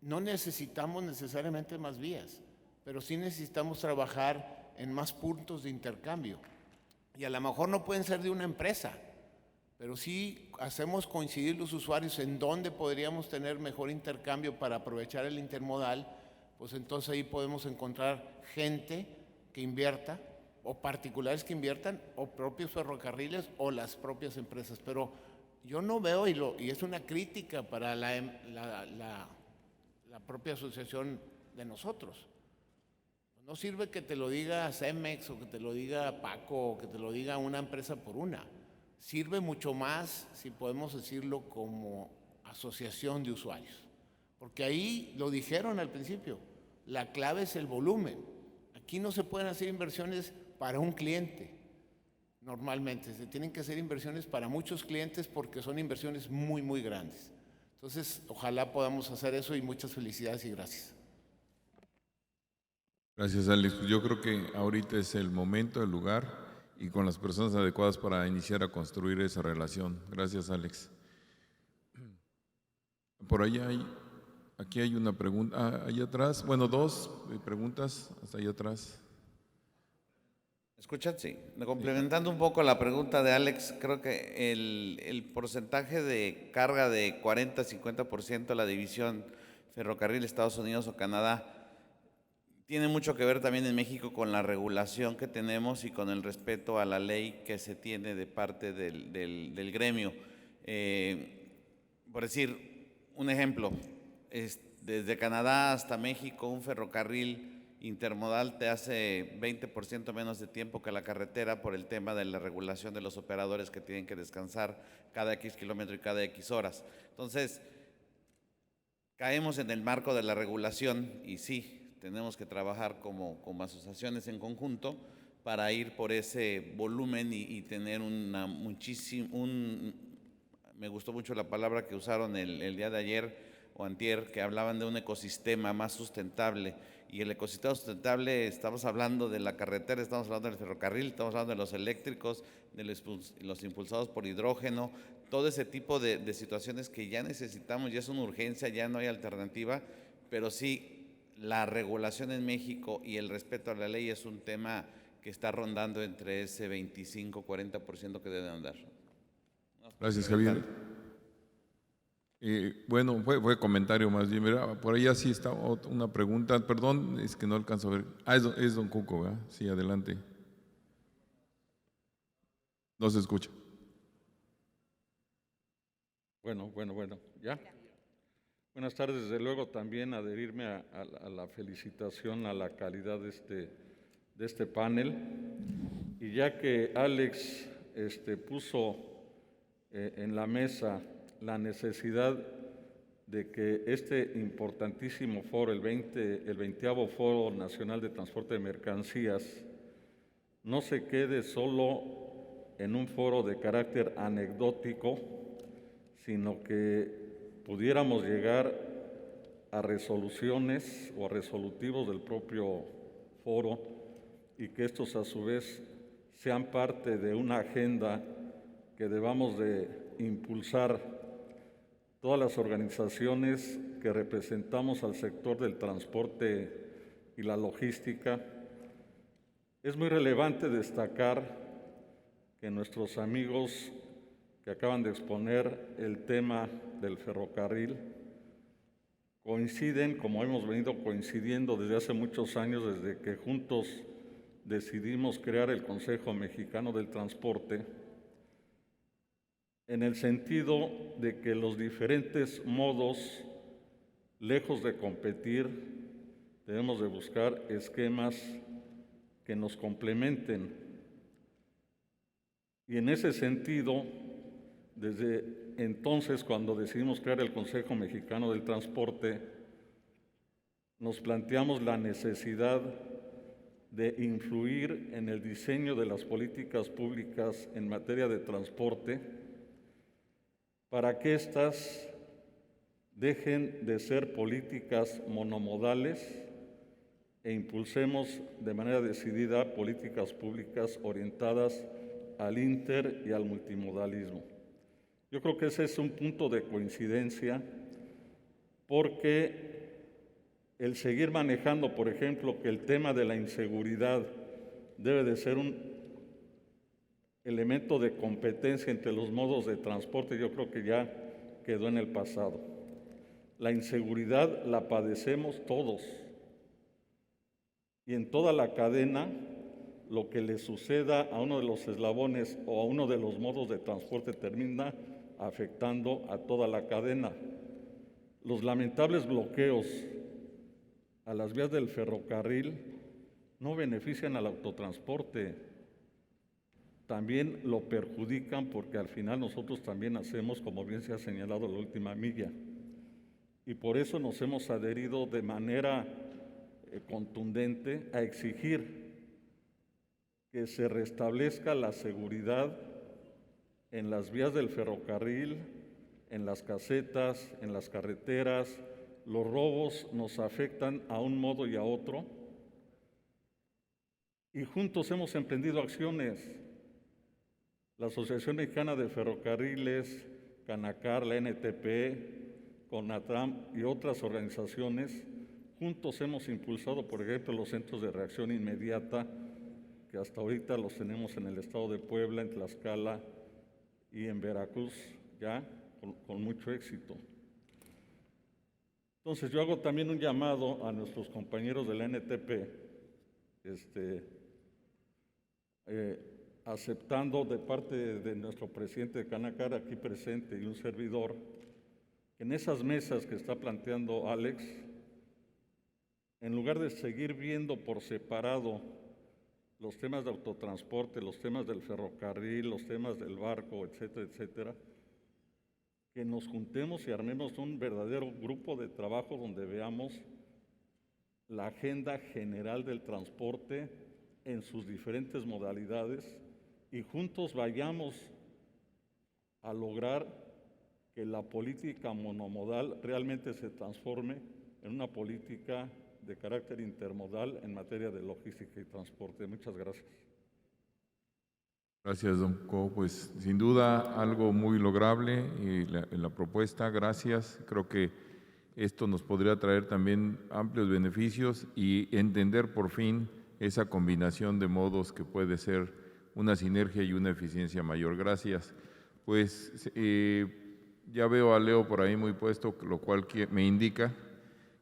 no necesitamos necesariamente más vías, pero sí necesitamos trabajar en más puntos de intercambio. Y a lo mejor no pueden ser de una empresa, pero sí hacemos coincidir los usuarios en dónde podríamos tener mejor intercambio para aprovechar el intermodal, pues entonces ahí podemos encontrar gente que invierta, o particulares que inviertan, o propios ferrocarriles, o las propias empresas. Pero yo no veo, y es una crítica para la propia asociación de nosotros. No sirve que te lo diga Cemex, o que te lo diga Paco, o que te lo diga una empresa por una. Sirve mucho más si podemos decirlo como asociación de usuarios. Porque ahí lo dijeron al principio, la clave es el volumen. Aquí no se pueden hacer inversiones para un cliente, normalmente. Se tienen que hacer inversiones para muchos clientes, porque son inversiones muy, muy grandes. Entonces, ojalá podamos hacer eso, y muchas felicidades y gracias. Gracias, Alex. Yo creo que ahorita es el momento, el lugar, y con las personas adecuadas para iniciar a construir esa relación. Gracias, Alex. Por allá aquí hay una pregunta, allá atrás, bueno, 2 preguntas, hasta allá atrás. ¿Escuchan? Sí. Complementando un poco la pregunta de Alex, creo que el porcentaje de carga de 40-50% la división ferrocarril Estados Unidos o Canadá tiene mucho que ver también en México con la regulación que tenemos y con el respeto a la ley que se tiene de parte del gremio. Por decir, un ejemplo, desde Canadá hasta México, un ferrocarril intermodal te hace 20% menos de tiempo que la carretera por el tema de la regulación de los operadores que tienen que descansar cada X kilómetro y cada X horas. Entonces, caemos en el marco de la regulación y sí, tenemos que trabajar como asociaciones en conjunto para ir por ese volumen y tener me gustó mucho la palabra que usaron el día de ayer o antier, que hablaban de un ecosistema más sustentable. Y el ecosistema sustentable, estamos hablando de la carretera, estamos hablando del ferrocarril, estamos hablando de los eléctricos, de los impulsados por hidrógeno, todo ese tipo de situaciones que ya necesitamos, ya es una urgencia, ya no hay alternativa, pero sí, la regulación en México y el respeto a la ley es un tema que está rondando entre ese 25-40% que debe andar. Gracias, Javier. Bueno, fue comentario más bien. Mira, por ahí sí está una pregunta. Perdón, es que no alcanzo a ver. Es don Cuco, ¿verdad? Sí, adelante. No se escucha. Bueno, ¿ya? Buenas tardes, desde luego también adherirme a la felicitación a la calidad de este panel. Y ya que Alex puso en la mesa la necesidad de que este importantísimo foro, el 20º Foro Nacional de Transporte de Mercancías, no se quede solo en un foro de carácter anecdótico, sino que pudiéramos llegar a resoluciones o a resolutivos del propio foro y que estos a su vez sean parte de una agenda que debamos de impulsar todas las organizaciones que representamos al sector del transporte y la logística. Es muy relevante destacar que nuestros amigos que acaban de exponer el tema del ferrocarril coinciden, como hemos venido coincidiendo desde hace muchos años, desde que juntos decidimos crear el Consejo Mexicano del Transporte, en el sentido de que los diferentes modos, lejos de competir, debemos de buscar esquemas que nos complementen. Y en ese sentido, desde entonces, cuando decidimos crear el Consejo Mexicano del Transporte, nos planteamos la necesidad de influir en el diseño de las políticas públicas en materia de transporte para que éstas dejen de ser políticas monomodales e impulsemos de manera decidida políticas públicas orientadas al inter y al multimodalismo. Yo creo que ese es un punto de coincidencia porque el seguir manejando, por ejemplo, que el tema de la inseguridad debe de ser un elemento de competencia entre los modos de transporte, yo creo que ya quedó en el pasado. La inseguridad la padecemos todos y en toda la cadena lo que le suceda a uno de los eslabones o a uno de los modos de transporte termina afectando a toda la cadena. Los lamentables bloqueos a las vías del ferrocarril no benefician al autotransporte, también lo perjudican porque al final nosotros también hacemos, como bien se ha señalado, la última milla. Y por eso nos hemos adherido de manera contundente a exigir que se restablezca la seguridad en las vías del ferrocarril, en las casetas, en las carreteras. Los robos nos afectan a un modo y a otro. Y juntos hemos emprendido acciones. La Asociación Mexicana de Ferrocarriles, Canacar, la NTP, CONATRAM y otras organizaciones, juntos hemos impulsado, por ejemplo, los centros de reacción inmediata que hasta ahorita los tenemos en el estado de Puebla, en Tlaxcala y en Veracruz, ya con mucho éxito. Entonces yo hago también un llamado a nuestros compañeros de la NTP, aceptando de parte de nuestro presidente de Canacar aquí presente y un servidor, que en esas mesas que está planteando Alex, en lugar de seguir viendo por separado los temas de autotransporte, los temas del ferrocarril, los temas del barco, etcétera, etcétera, que nos juntemos y armemos un verdadero grupo de trabajo donde veamos la agenda general del transporte en sus diferentes modalidades y juntos vayamos a lograr que la política monomodal realmente se transforme en una política de carácter intermodal en materia de logística y transporte. Muchas gracias. Gracias, don Co. Pues sin duda algo muy lograble en la propuesta, gracias. Creo que esto nos podría traer también amplios beneficios y entender por fin esa combinación de modos que puede ser una sinergia y una eficiencia mayor. Gracias. Pues ya veo a Leo por ahí muy puesto, lo cual me indica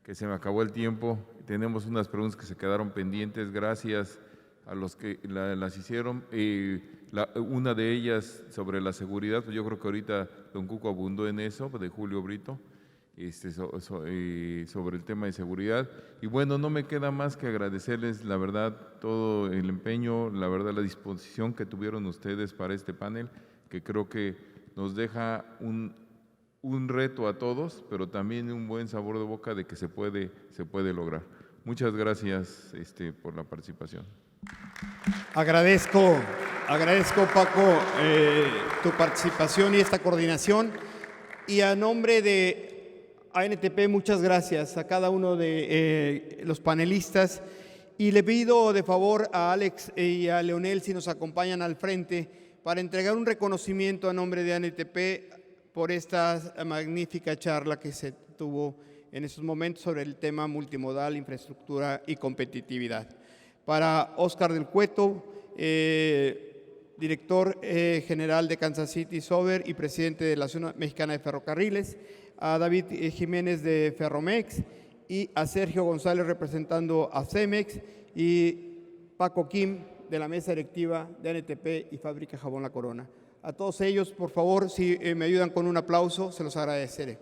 que se me acabó el tiempo. Tenemos unas preguntas que se quedaron pendientes. Gracias a los que las hicieron. Una de ellas sobre la seguridad, pues yo creo que ahorita don Cuco abundó en eso, de Julio Brito, sobre el tema de seguridad. Y bueno, no me queda más que agradecerles, la verdad, todo el empeño, la verdad, la disposición que tuvieron ustedes para este panel, que creo que nos deja un reto a todos, pero también un buen sabor de boca de que se puede lograr. Muchas gracias por la participación. Agradezco Paco tu participación y esta coordinación, y a nombre de ANTP muchas gracias a cada uno de los panelistas, y le pido de favor a Alex y a Leonel si nos acompañan al frente para entregar un reconocimiento a nombre de ANTP por esta magnífica charla que se tuvo en estos momentos sobre el tema multimodal, infraestructura y competitividad. Para Óscar del Cueto, director general de Kansas City Sober y presidente de la Asociación Mexicana de Ferrocarriles, a David Jiménez de Ferromex y a Sergio González representando a Cemex, y Paco Kim de la mesa directiva de ANTP y Fábrica Jabón La Corona. A todos ellos, por favor, si me ayudan con un aplauso, se los agradeceré.